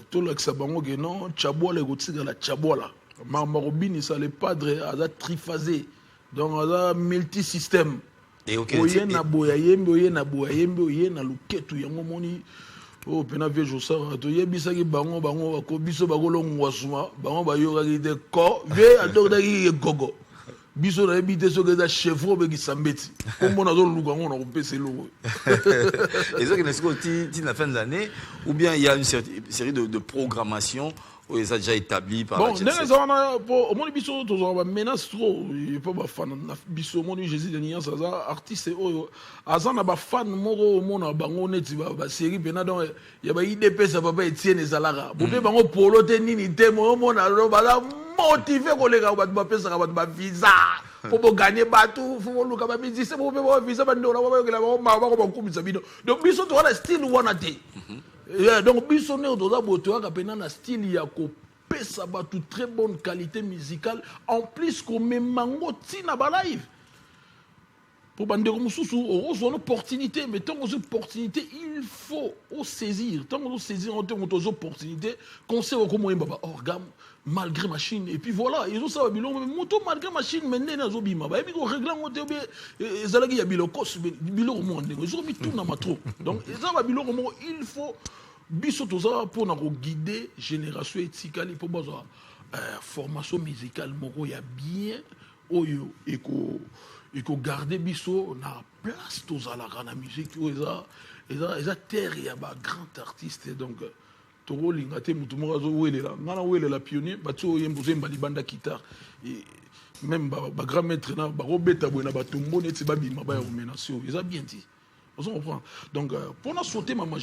[SPEAKER 3] tout le monde a dit, non, Tchabola, la Tchabola. Marmarobine, ça les padres, à la triphasé, donc à la multisystème.
[SPEAKER 1] Et ok.
[SPEAKER 3] Oye na boyayembe, oye na luketu, yango moni. Oh, pena vieux Jossara, tu y es bisaki bango, ko biso bagolo ngwasuma, bango bayoga de ko, ve adok daki gogo. Biso na ebite so geza chevro be ki sambeti. Comme on a dans le lugango, on a coupé ses lots.
[SPEAKER 1] Et ça, est-ce que la fin de l'année, ou bien il y a une série de programmation où ils ont déjà établi par la Jet Set.
[SPEAKER 3] Bon, mon biso, tu as menace trop. Il n'y a pas de fan. Biso, mon Jésus de Nias, artiste, Azan a fan, moro, mon abango, net, série, penadon, il y a IDP, ça va pas être Etienne et Zalara. Vous pouvez bango polo, tenini, temo, mon alo, motivé, collègue, ça va visa. pour gagner bateau faut le ka ba c'est pour faire visa ba ndona ba ba ma ba ko kumisa bino donc biso to na style wana te donc biso ne to za boto ka pena na style ya ko pesa ba tout très bonne qualité musicale en plus ko memango tina ba live pour bandeko mususu on a une opportunité mais tant qu'on a une opportunité il faut saisir tant qu'on saisir on a une opportunité qu'on sait comment baba organe malgré machine et puis voilà ils ont ça bilon moto malgré machine mais na zo bima ba biko régler on te ezalaki ya biloko biloko mo ndeko ils ont mis tout na matro donc ça ba biloko mo il faut biso to ça pour na guider génération etikali pour baza formation musicale moko ya bien oyo il faut garder biso na place tous à la musique eza terre ya ba grand artiste donc toro lingate mutu moko zo welela ngana welela pionnier batso yembo zemba libanda guitare et même ba grand maître na ba robeta boina ba tombo neti ba bima ba rumination eza bien dit on comprend donc pour na sauter maman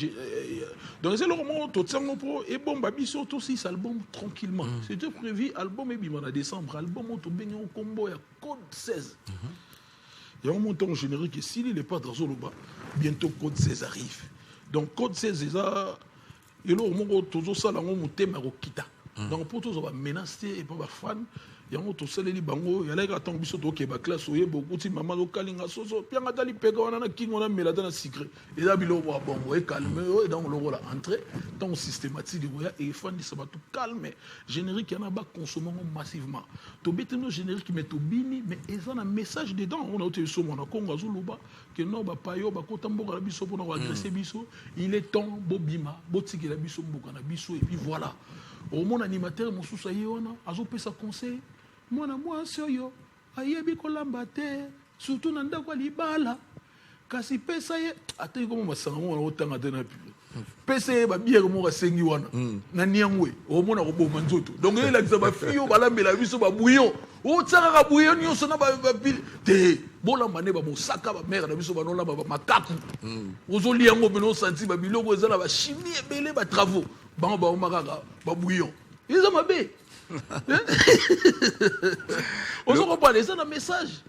[SPEAKER 3] donc c'est le moment tout ça pour et bon ba biso tout six album tranquillement c'était prévu album et bima en décembre album to benyo combo ya code 16. Il y a un montant générique et s'il n'est pas dans le bas, bientôt Code 16 arrive. Donc Code 16 est là, et là, on a toujours ça, on a thème à Rokita. Donc pour tous, on va menacer et pas fan. Il y a un autre seul bango, il y a là, attends, biso to ke ba classe, oye, beaucoup de maman localinga soso, puis on a dali pega, on a king, on a melada na secret. Et là, bilo, bon, ouais, calme, et dans le rôle à entrer, dans systématique, et fan, ça va tout calme. Générique, il y en a pas consommé massivement. To bête nos génériques, mais to bini, mais ils ont un message dedans. On a été sur mon Congo Zuluba, que non, bah, payo, bah, quand on a biso pour nous agresser biso, il est temps, bobima, botiki la biso, bokana biso, et puis voilà. Au mon animateur, mon sous-saïe, on a, azopé sa conseil. Moi, soyo, ayebi kolamba te, surtout nanda kwa libala. Kasi pesa ye, ate comme ma sango on otanga te na pu. Pesa ye ba bière mo sengi wana. Na niangwe, o mona robo manzoto. Donc il a dit ba fio ba lambela biso ba bouillon. O tsaka ka bouillon nyonso na ba te. Bola mané ba mosaka ba mère na biso ba non la ba makaku. Ozo liango beno senti ba biloko ezala ba chimie ebele ba travaux. Ba ba makaka ba bouillon. Ils ont mabé. On se reparle, c'est un message.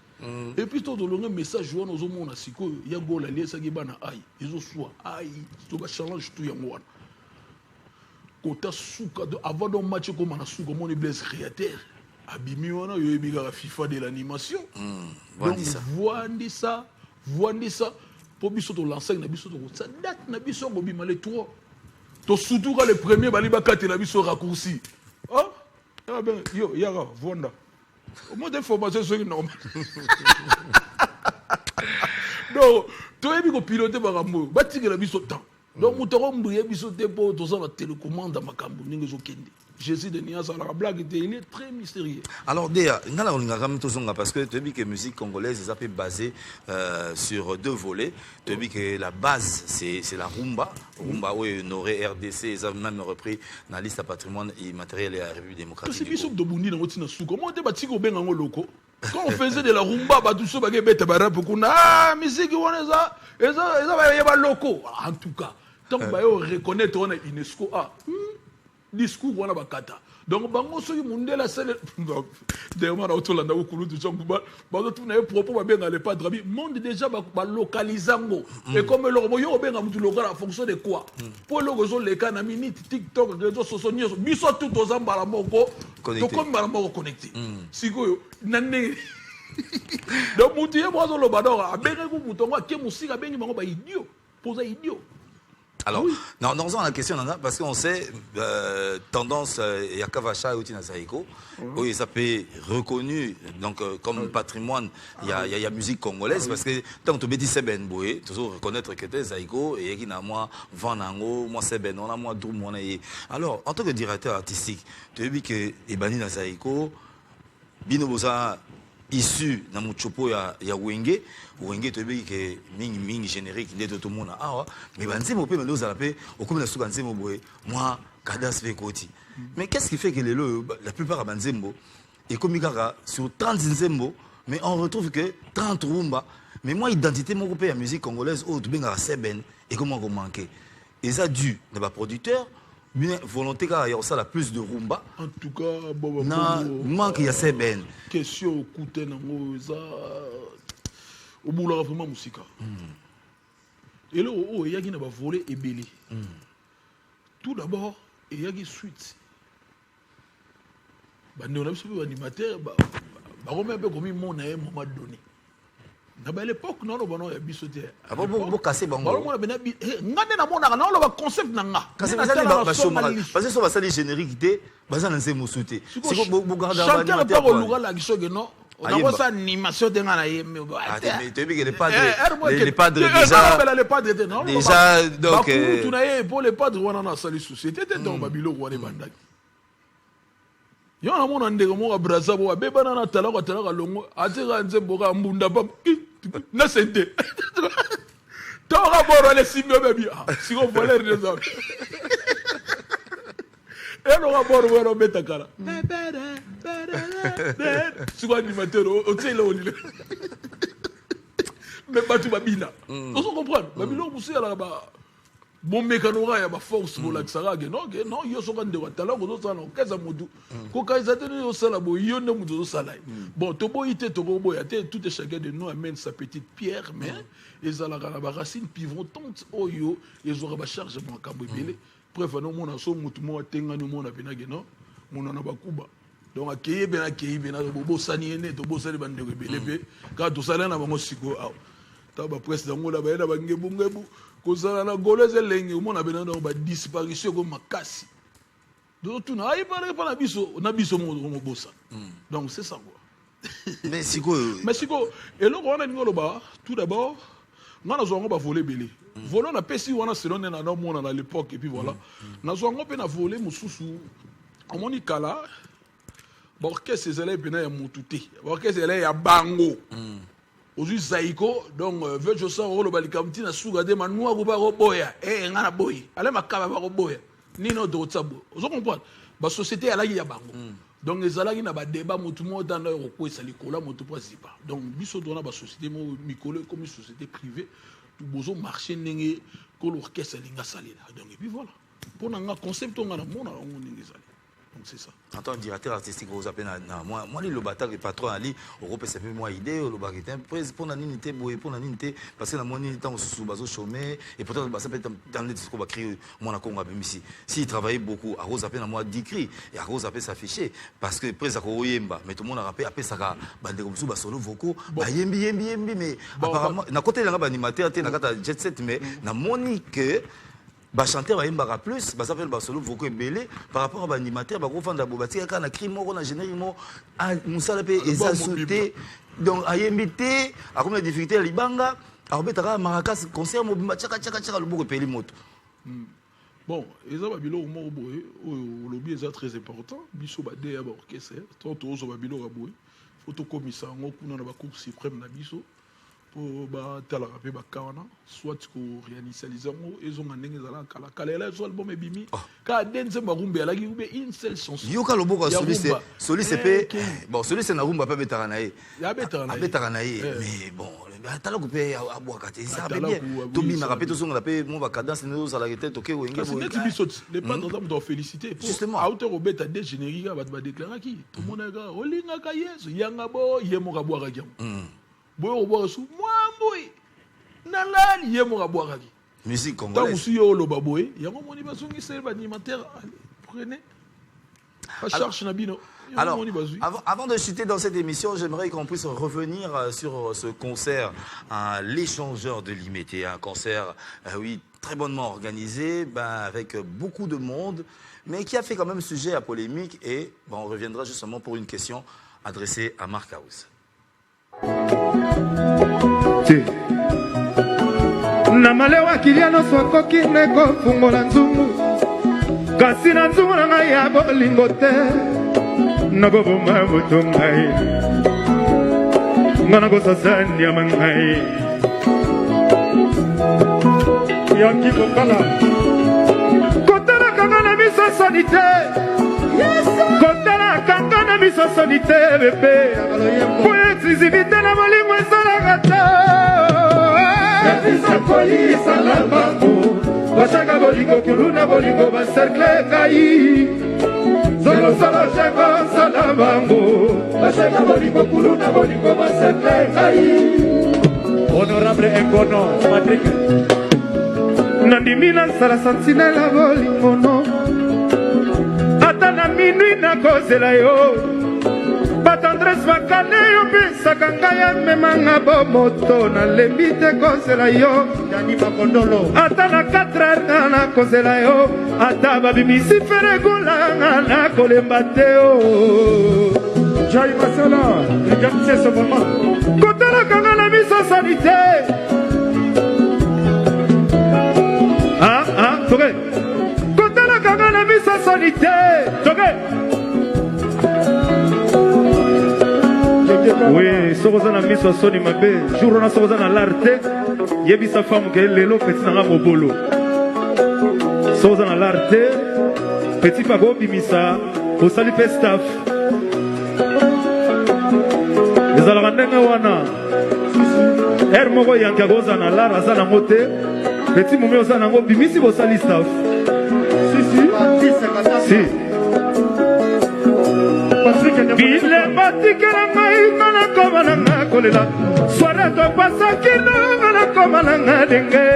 [SPEAKER 3] Et puis tout le message, on a mon asiko, il y a go la liesse qui bana aïe, ils ont soit aïe, tout va challenge tout yango. Kota souka avant d'un match comme on a souka mon blesse créateur, abimi wana yo ebiga FIFA de l'animation. Donc voandi ça pour biso to l'enseigne na biso to ça date na biso go bima les trois. To surtout quand le premier bali ba kate na biso raccourci. Oh ah ben, yo, Yara, Vonda. Au moins d'informations sont normales. Donc, tu as vu que piloter par amour, bâtir la vie sur temps. Donc, nous avons brillé sur des pots, tout ça, la télécommande à ma cambo, nous avons Jésus de Nias, la blague, il est très mystérieux.
[SPEAKER 1] Alors, déjà, on a quand même tout ça parce que tu as vu que la musique congolaise est basée sur deux volets. Tu as vu que la base, c'est la rumba. Rumba, oui, Noré, RDC, ils ont même repris dans la liste de patrimoine immatériel et la République démocratique.
[SPEAKER 3] C'est bizarre de Bundi dans votre sous. Comment on bâti au Bengango loco? Quand on faisait de la rumba, tout ça, ah, musique, on est ça, et ça, loco. En tout cas, tant qu'on reconnaît, on a UNESCO. Discours wana bakata donc bango soki mundela sele d'ailleurs na otolanda okulu du chambuba bazo tuna propos ba benga le padre bi monde déjà ba localisango et comme le robo yo benga mutu local en fonction de quoi pour le gozo le kana minute TikTok réseaux sociaux biso tout aux ambala moko to comme bala moko connecté sikoyo nande donc mutu ye bozo lo badora abenga ku mutongo ke musika bengi bango ba idiot posa idiot.
[SPEAKER 1] Alors, non, dans la question, parce qu'on sait, tendance, il y a Kavacha et Outina Zaïko, où ils s'appellent reconnus, donc comme patrimoine, il y a musique congolaise, parce que tant que tu dis Seben Boué, toujours reconnaître que tu es Zaïko, et qu'il y a moi, Vanango, moi Seben, on a moi Doum, on a. Alors, en tant que directeur artistique, tu as vu que Ebani Zaïko, Bino Boza, issu na muchopo ya Wenge to be ke mingi générique ndeto to mona awa mais banzemo pe mendo za pe okomi na suka nzemo boye moi kadas ve koti mais qu'est-ce qui fait que la plupart de banzembo et comme kaka sur 30 nzembo mais on retrouve que 30 rumba mais moi identité mon groupe ya musique congolaise oh to benga Seben et comment on manquer et ça dû na ba producteur bien volonté car il y a ça la plus de rumba.
[SPEAKER 3] En tout cas, bon,
[SPEAKER 1] manque il y a ces ben.
[SPEAKER 3] Question écoutez nango ça au boulot vraiment musique. Et là il y a qui n'a pas volé et belé. Tout d'abord, il y a qui suite. Bah nous on a vu animateur bah on un peu comme mon à un moment donné. À l'époque non on a bisoté.
[SPEAKER 1] Ah bon casser bango.
[SPEAKER 3] Bah on a bien ngane na mona na le concept nanga.
[SPEAKER 1] Casser ça ba chômage. Parce que ça va ça les génériquité, bah ça n'sait moussouté. C'est quoi beaucoup garder
[SPEAKER 3] animateur. Chanteur pas au lugar la gisoge non. On a quoi animation de ngana yeme.
[SPEAKER 1] Ah mais tu sais que les padres déjà donc
[SPEAKER 3] tu n'as pour les padres on a sali société dans Babylone ou les bandages. Yo na mona ndeko mo abraza bo be bana na tala ka longo atira nzembo ka mbunda ba na sente to ka boro le simio bebi si ko voler des hommes et no ka boro wero beta kala si ko animateur o tsela o lile mais batu babina on se comprend babilo musi ala ba bon mécanora ya ba force pour la sarage non yo so kan de watala ko so sala kaza mudu ko kaza tene yo sala bo yo ne mudu so sala bon to boyité to go boyate tout et chacun de nous amène sa petite pierre mais ils ala la ba racine pivotante oyo ils aura ba charge mo kambo belé bref non mona so mutu mo tenga no mona pena ke non mona na ba kuba donc akeye bena bo sani ene to bo sali bande ko belé pe ka to sala na bango siko ta ba président ngo la ba ena ba ngebu kozala na goleze lenge umona bena na ba disparition ko makasi donc tout na parler pas na biso mo bossa donc c'est ça quoi
[SPEAKER 1] mais siko
[SPEAKER 3] et là on a ngolo ba tout d'abord ngana zongo ba voler belé voler na pesi wana selon na no mona à l'époque et puis voilà na zongo pe na voler mususu omoni kala ba orchestre ezala bena ya mututé ba orchestre ezala ya bango Ozu Zaiko, donc, veut je sens le balikamti na suga de manoua ou ba roboya, ngana boy, ale makaba ba roboya, ni no do tsabo. Vous comprenez? Ba société ala ya bango. Donc les alagi na ba débat mutu mo dans le roko esali kola mutu principal. Donc biso dona ba société mo mikolo comme une société privée, tout bozo marché ndenge ko l'orchestre linga salila. Donc et puis voilà. Pour nga concept on na mona on ndenge sali. Donc c'est ça.
[SPEAKER 1] En tant que directeur artistique, vous appelez moi le bataille le patron ali, Europe c'est plus moi idée, le baguette pour la unité pour la unité parce que la monnaie temps sous bazo chômé et pourtant ça peut être dans les discours va créer mon accord avec ici. S'il travaillait beaucoup, à Rose appelle à moi d'écrit et à Rose appelle s'afficher parce que après ça koyemba mais tout le monde a rappelé après ça bande comme sous solo vocaux yembi mais apparemment na côté là animateur na kata jet set mais na monique ba chanteur ba imbara plus ba s'appelle ba solo vocaux belé par rapport à ba animateur ba ko fanda bo ba tika na crime moko na générique mo musala pe eza sauté donc ayembité a comme la difficulté libanga a obetaka maracas concert mo bimba chaka le boko peli moto
[SPEAKER 3] bon eza ba bilo mo boye o lobby eza très important biso ba de ya ba orchestre to zo ba bilo ba boye photo commissaire ngo kuna na ba cour suprême na biso pour ba tala rapé ba kawana soit ko réaliser ngo ezonga ndenge zala kala ela zo album ebimi ka denze marumbe ala ki ube une seule chanson
[SPEAKER 1] yoka loboko soli c'est bon soli c'est na rumba pa betara na ye
[SPEAKER 3] ya betara
[SPEAKER 1] na ye mais bon tala ko pe abwaka te ça va bien to bina rapé to zonga la pe mon ba cadence nous za la tête OK wenge
[SPEAKER 3] c'est net bisot les pas dans doit féliciter
[SPEAKER 1] justement
[SPEAKER 3] auteur obeta des générique ba déclarer qui tout le monde ga olinga ka yeso yanga bo yemo ka bwaka kiam boy obo su mwamboy nalali yemo ka bwaka ki
[SPEAKER 1] musique congolaise
[SPEAKER 3] tant aussi yo lo baboy yango moni bazongi c'est animateur prenez pas charge na bino.
[SPEAKER 1] Alors, avant de chuter dans cette émission, j'aimerais qu'on puisse revenir sur ce concert, l'échangeur de Limété, un concert, oui, très bonnement organisé, avec beaucoup de monde, mais qui a fait quand même sujet à polémique. Et on reviendra justement pour une question adressée à Marc House.
[SPEAKER 5] Namalewa kiliano sokoki neko fungola nzungu kasi na nzungu na ngai ya bolingo te naboboma moto ngai ngana kosasa nyama ngai yoki kokala kotala kanga na miso sanite kotala kanga na miso sanite bebe po exclusivité na bolingo esalaka te Polisa la bango, baseka bolingo kuluna bolingo bacercle ngai zolosolo jengo nsala bango baseka bolingo kuluna bolingo bacercle ngai honorable Engono Patrick nandimi nasala santinela bolingono ata na minui nakozela yo batandres bakane yo pesaka ngai amemanga bomoto nalembi te kozela yo yani bakondolo ata na 4 nga nakozela yo ata babimisi feregulanga nakolemba te o Jai Masala regardez ce moment kotalaka nga na miso sali te toke kotalaka nga na miso sali te toke oui sokoza na miso soni mabe jour na sokoza na larte yebisa femme ke lelo petit na mobolo sokoza na larte petit pa go bimisa osali pe staff ezalaka ndenge wana ere moko yanki akoza na lar aza nango te petit momi oza nango bimisi bosali staff si bilemba tikela ngai nga nakoma na nga kolela soare topasaki nga nakoma na nga denge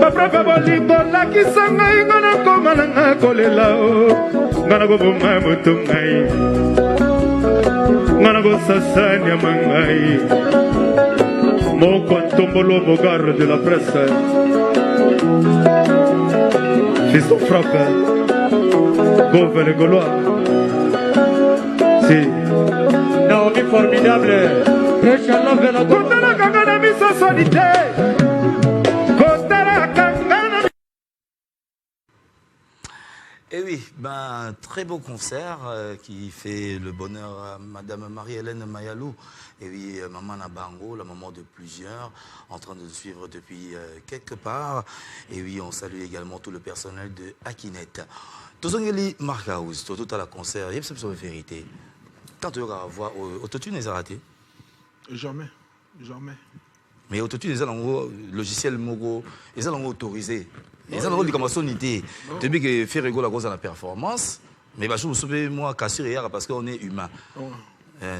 [SPEAKER 5] baprepe bolingo lakisa ngai nga nakoma na nga kolela o nga nakoboma moto ngai nga nakosasanyama ngai moko ntombolo bogarde de la presse fiston frappe Gove le Gaulois. Si. Naomi formidable. Préchala vela Kotala kangana miso solité. Kotala kangana.
[SPEAKER 1] Et oui, ben, très beau concert qui fait le bonheur à Madame Marie-Hélène Mayalou. Et oui, Maman Nabango, la maman de plusieurs, en train de suivre depuis quelque part. Et oui, on salue également tout le personnel de Akinet. Tozongeli Markhaus, tout à la concert, il y a une vérité. Quand tu vas voir, autotune est raté?
[SPEAKER 3] Jamais, jamais.
[SPEAKER 1] Mais autotune est un logiciel mogo, ils ont autorisé. Ils ont dit comme ça unité. Depuis que faire rigolo à cause de la performance, mais bah je me souviens moi cassure hier parce qu'on est humain.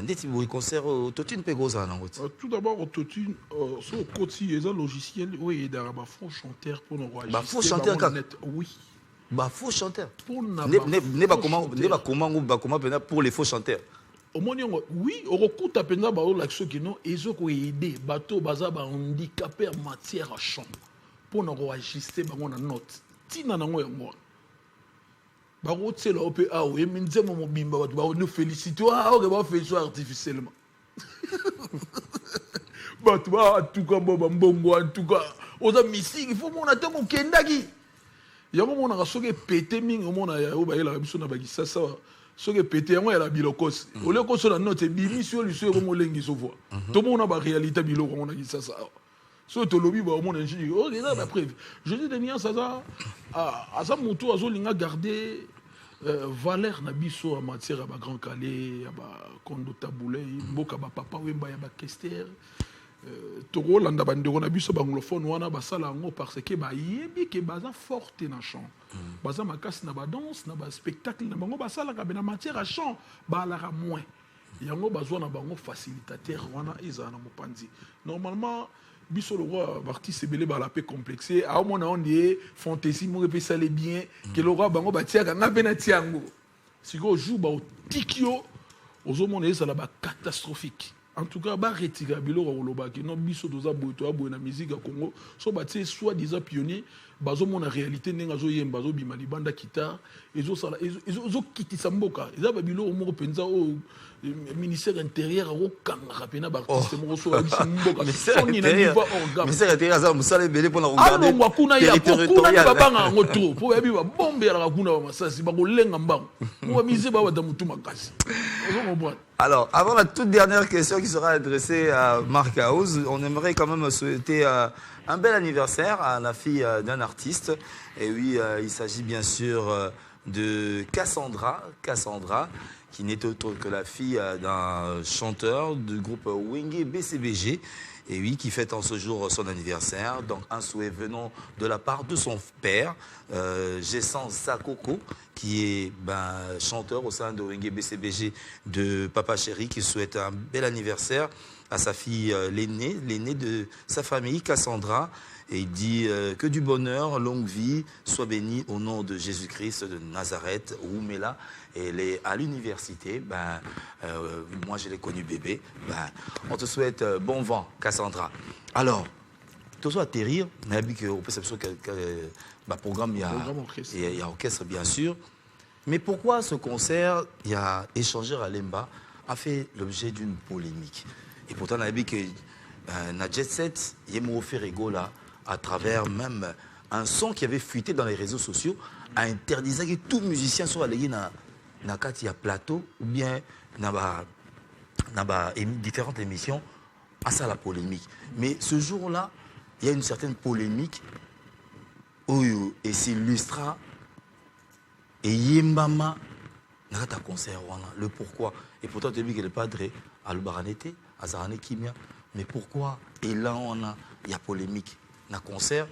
[SPEAKER 1] Dites vous concert autotune peut goza en route.
[SPEAKER 3] Tout d'abord autotune sur le côté ils ont logiciel oui d'araba faux chanteur pour nous enregistrer.
[SPEAKER 1] Bah faux chanteur quand
[SPEAKER 3] oui.
[SPEAKER 1] Bah faux chanteur.
[SPEAKER 3] N'est
[SPEAKER 1] pas comment pour les faux chanteurs.
[SPEAKER 3] Oui, au recours à peine l'action qui non ils ont aider bateau bazar handicapé en matière à chant pour nous enregistrer bah on a note. Tina nango yango. Bah on tient là au PA oui mais nous mon bimba bah nous féliciter ah on va faire ça artificiellement. Bah tu vois en tout cas mbongo en tout cas aux amis il faut mon attendre mon kendagi. Yango mona ka soke pété mingi mona ya o ba yela biso na bakisa sa soke pété yango ya la bilokos o le ko so na note bimisio liso ko molengi so voix to mona ba réalité biloko mona ki sa so to lobi ba mona nji o déjà la preuve je dis dernier ça à ça mutu azolinga garder valeur na biso en matière ya ba grand calais ya ba kondo taboulé mboka ba papa wemba ya ba kester tokolanda bandeko na biso banglophone wana basala yango parce que bayebi ke baza forte na chant baza makasi na badanse na baspectacle na bango basalaka be na matière à chant baalaka moins yango bazwa na bango facilitateur wana ezala na mopanzi normalement biso le roi artiste ebele bala pe complexé aomona on die fantaisie moko epesale bien ke le roi bango batiaka nga mpe na tiango sikoyo jour baotikio ozomona ezala bacatastrophique. En tout cas, bah retira biloko olobaki non biso doza boito aboye na musique ya Congo so batie soit disant pionnier bazo mona réalité nenga zo yemba zo bima libanda kita ezo sala ezo kitisa mboka eza ba biloko moko penza o ministère intérieur o kanga pena ba artiste moko so abisi mboka soni na niveau organe
[SPEAKER 1] ministère intérieur za musala belé pour na regarder
[SPEAKER 3] alors wakuna ya kuna ba banga ngoto po yabi ba bombe ya kuna ba masasi ba kolenga mbango mo mise ba ba mutu makasi ozo comprendre.
[SPEAKER 1] Alors, avant la toute dernière question qui sera adressée à Markhaus, on aimerait quand même souhaiter un bel anniversaire à la fille d'un artiste. Et oui, il s'agit bien sûr de Cassandra, qui n'est autre que la fille d'un chanteur du groupe Wenge BCBG. et oui, qui fête en ce jour son anniversaire. Donc un souhait venant de la part de son père, Gessan Sakoko, qui est chanteur au sein de Wenge BCBG de Papa Chéri, qui souhaite un bel anniversaire à sa fille l'aînée de sa famille, Cassandra. Et il dit que du bonheur, longue vie, soit bénie au nom de Jésus-Christ de Nazareth, Oumela. Et elle est à l'université. Moi, je l'ai connu bébé. On te souhaite bon vent, Cassandra. Alors, tu dois atterrir. On a vu qu'au perception programme, il y a orchestre, bien sûr. Mais pourquoi ce concert, il y a échangé à Lemba, a fait l'objet d'une polémique? Et pourtant, on a vu que na Jet Set, il y a Ferrego là, à travers même un son qui avait fuité dans les réseaux sociaux, a interdisé que tout musicien soit allé dans un plateau ou bien dans différentes émissions à ça la polémique. Mais ce jour-là, il y a une certaine polémique et s'illustra et Yembama n'a pas concert le pourquoi. Et pourtant tu as vu que le padre à l'Ubaranete, à Zarane Kimia, mais pourquoi? Et là il y a polémique. Un concert,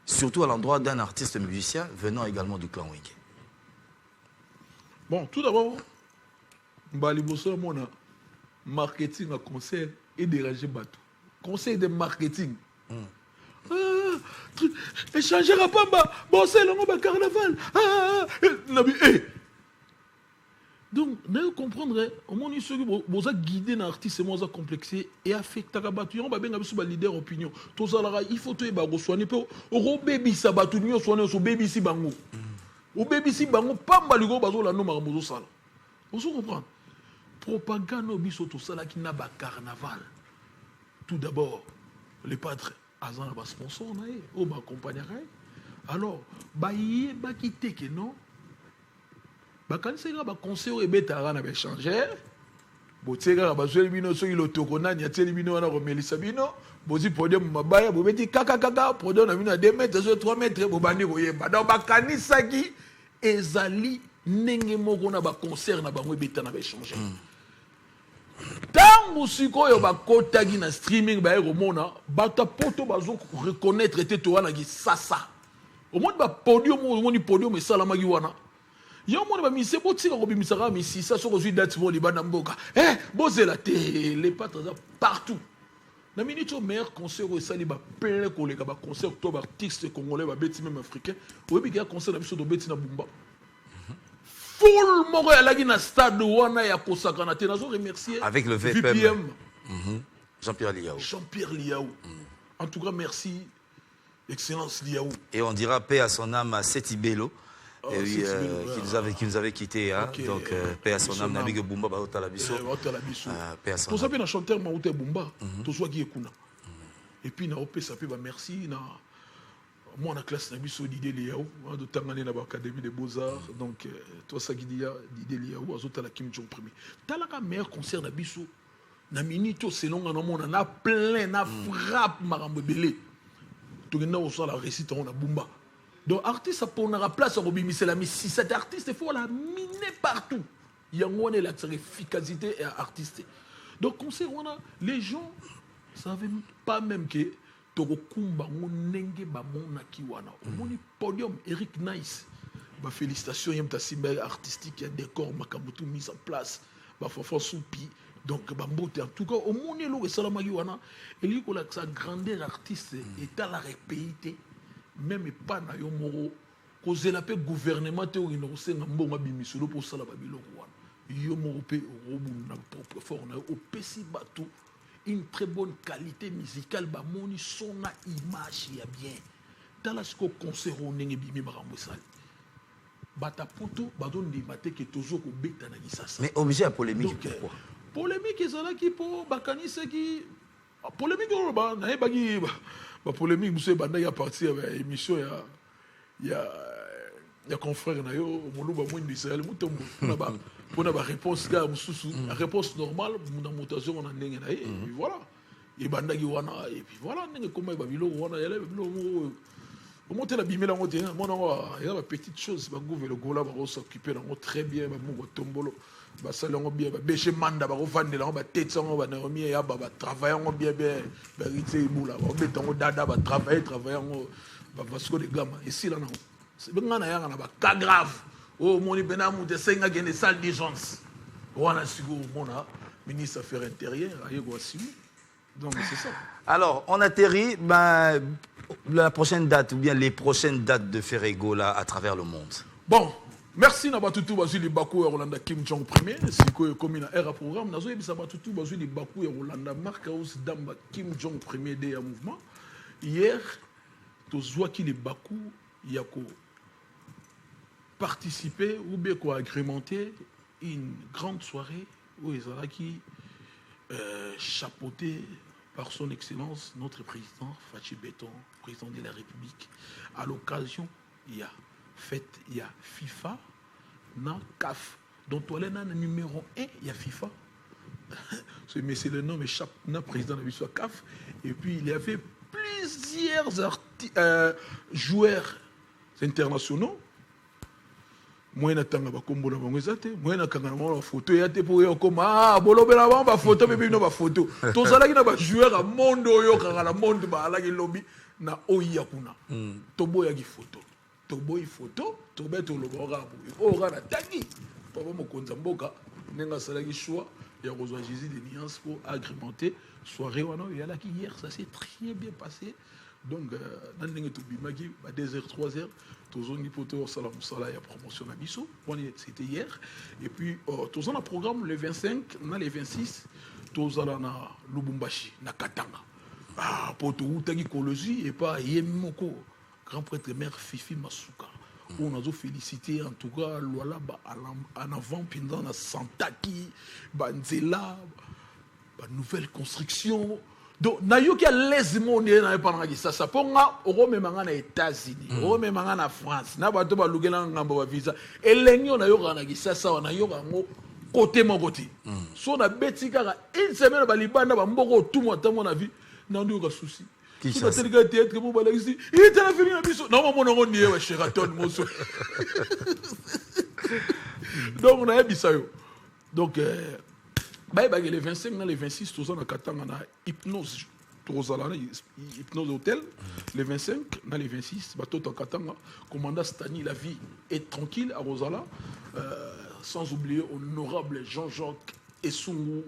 [SPEAKER 1] surtout à l'endroit d'un artiste musicien venant également du clan Wenge.
[SPEAKER 3] Bon, tout d'abord, mon marketing à concert et déranger bateau. Conseil de marketing. Échanger à Pamba, bon c'est le carnaval. Donc, vous comprendrez, au moins, vous avez guidé un artiste, vous avez complexé et affecté la bateau. Vous avez un leader opinion. Tout ça, il faut que vous soignez. Au baby, ça va tout le monde soigner au baby si bango. Au baby si bango, pas mal de choses, la nomme à Mozo Sala. Vous comprenez? Propagande, biso tout ça, qui n'a pas carnaval. Tout d'abord, les padres, Azan a sponsor, on va accompagner. Alors, il y a qui que non. Quand c'est un conseil et bêta, on a changé. Botega, Bazouel Bino, sur le Tokona, il y a Télémino, on a remis Sabino. Bozi podium, Mabaya, Bobeti, Kaka, podium, on a 2 mètres, 3 mètres, Bobani, Boyeba. Dans Bakani Sagi, Ezali, Nengemoko, on a un concert, on a un bêta, on a changé. Tant que vous avez kotagi na streaming, vous avez reconnaître que vous avez ça. Au moins, vous avez podium, et ça, la magiwana. Il y a un monde qui s'est dit que si ça sur les dates pour les banamboka. Bozela les pattes partout. Na minute au meilleur concert au sali ba plein collègues ba concert octobre artiste congolais ba beti même africain. Oui bi ga concert na biso do beti na Bumba. Full moko ya lagi na stade wana ya kosaka na te nazo remercier
[SPEAKER 1] avec le VPM. Jean-Pierre Liaou.
[SPEAKER 3] Jean-Pierre Liaou. En tout cas merci excellence Liaou.
[SPEAKER 1] Et on dira paix à son âme à Seti Bello. Qui nous avait quitté, hein? Okay. Donc paix à son âme, Nabi Bumba Baota Labiso. Paix à son âme.
[SPEAKER 3] Tout ça, un chanteur Maouté Bumba, tout soit qui est Kuna. Et puis, na OP, ça peut merci. Moi, la classe Nabiso Didé Liaou, de Tangane dans l'Académie des Beaux-Arts. Donc, toi, ça qui dit Didé Liaou, Azota la Kim Jong premier. T'as la meilleur concert Nabiso. Na minito, c'est long, on a plein, na frappe, Marambe Belé. Tout le monde a la récite, on a Bumba. Donc, artiste, pour la place, mais si cet artiste, il faut la miner partout. Il y a l'efficacité et l'artiste. Donc, on a les gens ne savaient pas même que Togokumba, Nenge, Bamona, Kiwana. On a podium, Eric Nice. Félicitations, il y a un artistique, il y a un décor, Makabutu mis en place. Fafa Soupi. Donc, en tout cas, au monde, il y a Salamagiwana. Et il y a sa grandeur artiste est à la répéité. Même pas na yo moro cause la paix gouvernement te ino senga mbonga bimisolo pour sala ba biloko wana yo moro pe robu na propre fort na au pesi bateau une très bonne qualité musicale ba moni sona image ya bien dans la sco concert on ngi bimi marambo sali bata poto badon di maté que toujours ko beta na gisasa.
[SPEAKER 1] Mais obligé à polémique.
[SPEAKER 3] Donc,
[SPEAKER 1] pourquoi
[SPEAKER 3] polémique ezala ki po bakanisa ki polémique ba na bagi la polémique, vous savez, il y a parti de l'émission, il y a confrère, il y a une réponse, la réponse normale, on a une mutation, on a une et puis voilà. Et puis voilà, comment il y a Comment tu as bimé là, il y a des petites choses, le gola va s'occuper très bien, va tombolo, va salon bien, va bêcher manda, va revendre là, va tête ça, va nermier, va travailler bien, va riter moula, va mettre en dada, va travailler, va se les gamins. Ici là non, c'est bien là, on a cas grave. Oh mon ibénam, de 5 ans, il y a des salles d'urgence. On a signé mon ministre des Affaires intérieures, donc c'est ça.
[SPEAKER 1] Alors, on atterrit, la prochaine date ou bien les prochaines dates de Ferregola à travers le monde.
[SPEAKER 3] Bon, merci Nabatutu Bazuli Bakou et Rolanda Kim Jong premier. C'est comme une ère à programme. Nazo Ebisa Batutu Bazuli Bakou et Rolanda Marcaus Damba Kim Jong premier de mouvement. Hier, tous vois qu'il est Bakou, il y a participé ou bien agrémenté une grande soirée où ils ont qui chapeauté par son excellence, notre président, Fachi Béton, président de la République. À l'occasion, il y a FIFA, na CAF. Donc, toi, le numéro 1, il y a FIFA. Mais c'est le nom, mais chaque président de la CAF. Et puis, il y avait plusieurs joueurs internationaux. Moi na tanga ba kombo na bango ezate moi na kanga na photo ya te pour yo koma bolobela ba photo bébé no ba photo to zalaki na ba joueur a monde oyo kanga na monde ba alaki lobby na oya kuna to boya ki photo to boy photo to beto lo ba ora na tangi papa mokonza mboka nenga salaki choix ya kozwa Jésus de Niance pour agrémenter soirée wana ya la hier ça s'est très bien passé. Donc, dans le bimaki, à 2h, 3h, tous on y peut la promotion à Bissau. C'était hier. Et puis, tous on a programme le 25, on a le 26, tous on a Lubumbashi, na Katanga. Pour tout le monde, et pas Yemoko, grand prêtre mère Fifi Masuka. On a félicité en tout cas Loala en avant, pendant la Santaki, Banzela, nouvelle construction. Donc, nayoki a l'aise monde na pendant ça ça ponga oro memanga na États-Unis oro memanga na France na bato ba lugela ngamba ba visa elenyo na yoka na kisasa na yoka ngo côté mon côté so na betika une semaine ba libanda ba mboko tout moi tant mon avis na ndo ka souci qui ça c'est le théâtre pour ba ici il était la fini na biso na mo ngo nié wa Sheraton moso donc on a bisa yo donc les 25, les 26, tous en Katanga, na hypnose, hypnose hôtel. Les 25, les 26, bateau en Katanga, commandant Stani, la vie est tranquille à Rosala, sans oublier honorable Jean-Jacques Essungu,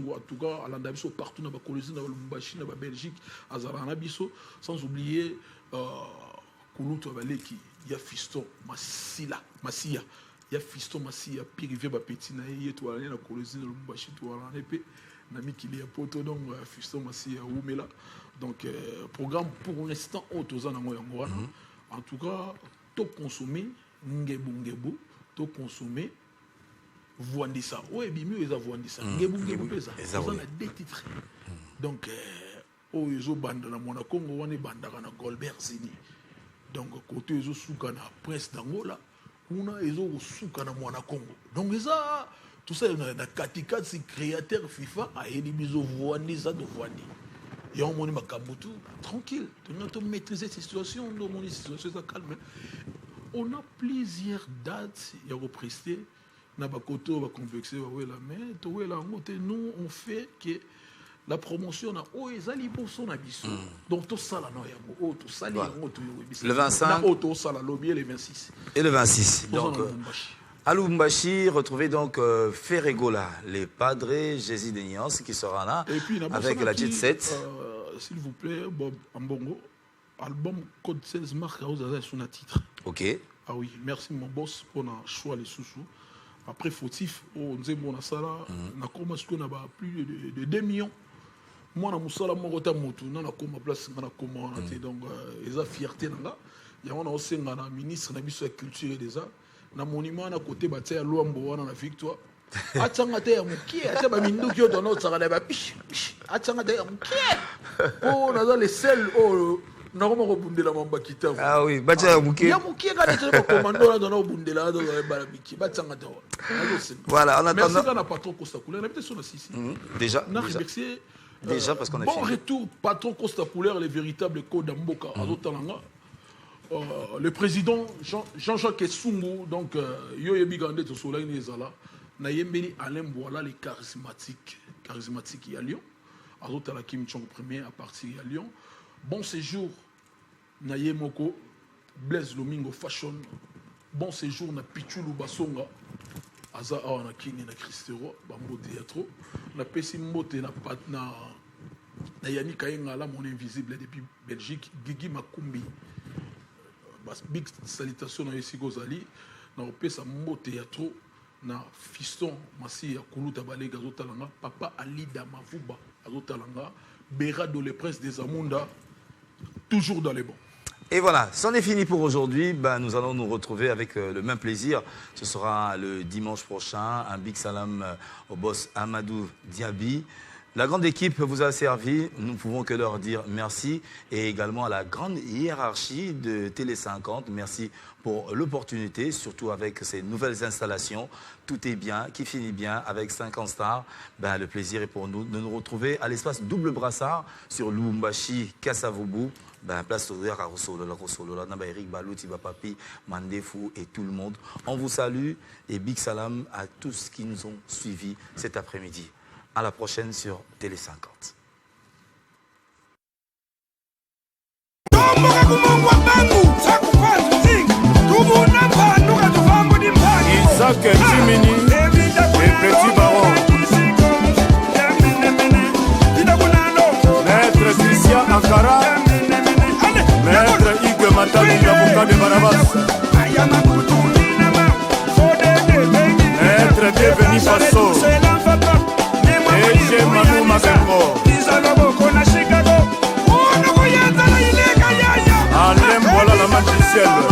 [SPEAKER 3] en tout cas, à l'Andabiso, partout dans la Colonie, dans la Lubumbashi, dans la Belgique, à Zaranabiso, sans oublier Kouloutou Abaleki, il y a Fiston, Massia. Il y a Fiston Massi, il y a Petit Naïe, il y a la Colonie de Lumbashi, il y a l'épée, Nami qui est poto, donc Fiston Massi, Oumela. Donc, programme pour l'instant, en tout cas, tout consommer, Ngebu, tout consommer, Voandissa. Oui, bien mieux, ils ont Voandissa. Ngebu, ils ont des titres. Donc, ils ont bande dans Monaco, ils ont bande dans Golbert Zini. Donc, côté, ils ont soukana, Prince d'Angola. Kuna ezo suka na mwana Congo. Donc ça tout ça na katika c'est créateur FIFA a elibizo voandi ça de voandi. Et on moni makabutu tranquille, on a maîtriser cette situation, on moni situation ça calme. On a plusieurs dates il y a represté na bakoto va convexer ouais la mais to ouais la nous on fait que la promotion na ezali boso na biso. Donc tout ça là non ya tout ça
[SPEAKER 1] le 25
[SPEAKER 3] tout ça là lobby le 26
[SPEAKER 1] et le 26 donc à Lubumbashi retrouvez donc Ferregola les padres Jésus de Niance qui sera là puis, avec la jet set
[SPEAKER 3] s'il vous plaît Bob Ambongo album code 16 marque à son titre.
[SPEAKER 1] OK.
[SPEAKER 3] Ah oui, merci mon boss pour un choix les sous-sous. Après fautif on dit bon ça là na comment ce qu'on a plus de 2 millions. Moi na musala moko ta mutu na koma place na koma donc eza fierté nanga ya wana osenga na ministre na biso ya culture et des arts na monument na côté batia ya Luambo wana na Victoire atanga te ya mukie ata ba minduki yo dono tsaka na ba pish atanga te ya mukie oh na les sel oh na koma ko bundela mamba kita
[SPEAKER 1] ah oui batia ya mukie
[SPEAKER 3] ka te ba commando na dono bundela do ba biki batanga te
[SPEAKER 1] voilà en attendant
[SPEAKER 3] merci na patron Costa Couleur na bitso na sisi
[SPEAKER 1] déjà
[SPEAKER 3] déjà
[SPEAKER 1] parce qu'on a
[SPEAKER 3] bon retour patron Costa Couleur les véritables codes d'Amboka à Talanga le président Jean-Jacques Essungu, donc Yoye Bigande de Soleil Nezala, Nayembeli Alain Boala, les charismatiques à Lyon, Azota la Kim Chong premier à partir à Lyon. Bon séjour, Nayemoko, Blaise Lomingo Fashion, bon séjour, na Pichulu Basonga, Aza na Kini na Christero, Bambo Théâtre, na Pessi Mbote na Yannick Kayenga, mon invisible depuis Belgique, Gigi Makumbi. Big salutation na Yesi Gozali, na Opesa Mbo Théâtre, na Fiston Massi ya Kuluta Balega Azotalanga, Papa Alida Mavuba Azotalanga, Berado le prince des Amunda, toujours dans les bons.
[SPEAKER 1] Et voilà, c'en est fini pour aujourd'hui. Nous allons nous retrouver avec le même plaisir. Ce sera le dimanche prochain. Un big salam au boss Amadou Diaby. La grande équipe vous a servi, nous ne pouvons que leur dire merci, et également à la grande hiérarchie de Télé 50, merci pour l'opportunité, surtout avec ces nouvelles installations. Tout est bien, qui finit bien avec 50 stars. Le plaisir est pour nous de nous retrouver à l'espace Double Brassard sur Lubumbashi, Kasavubu. Place à Rosolola, Eric Balou, Tiba Papi, Mandefou et tout le monde. On vous salue et big salam à tous qui nous ont suivis cet après-midi. À la prochaine sur Télé 50.
[SPEAKER 4] Isaac Jimini et Petit Baron. Maître Christian Ankara, Maître Hugues Matali, l'avocat de Barabas. Maître Deveni Faso. Eche Manu Mabengo. Alain, voilà la magicienne.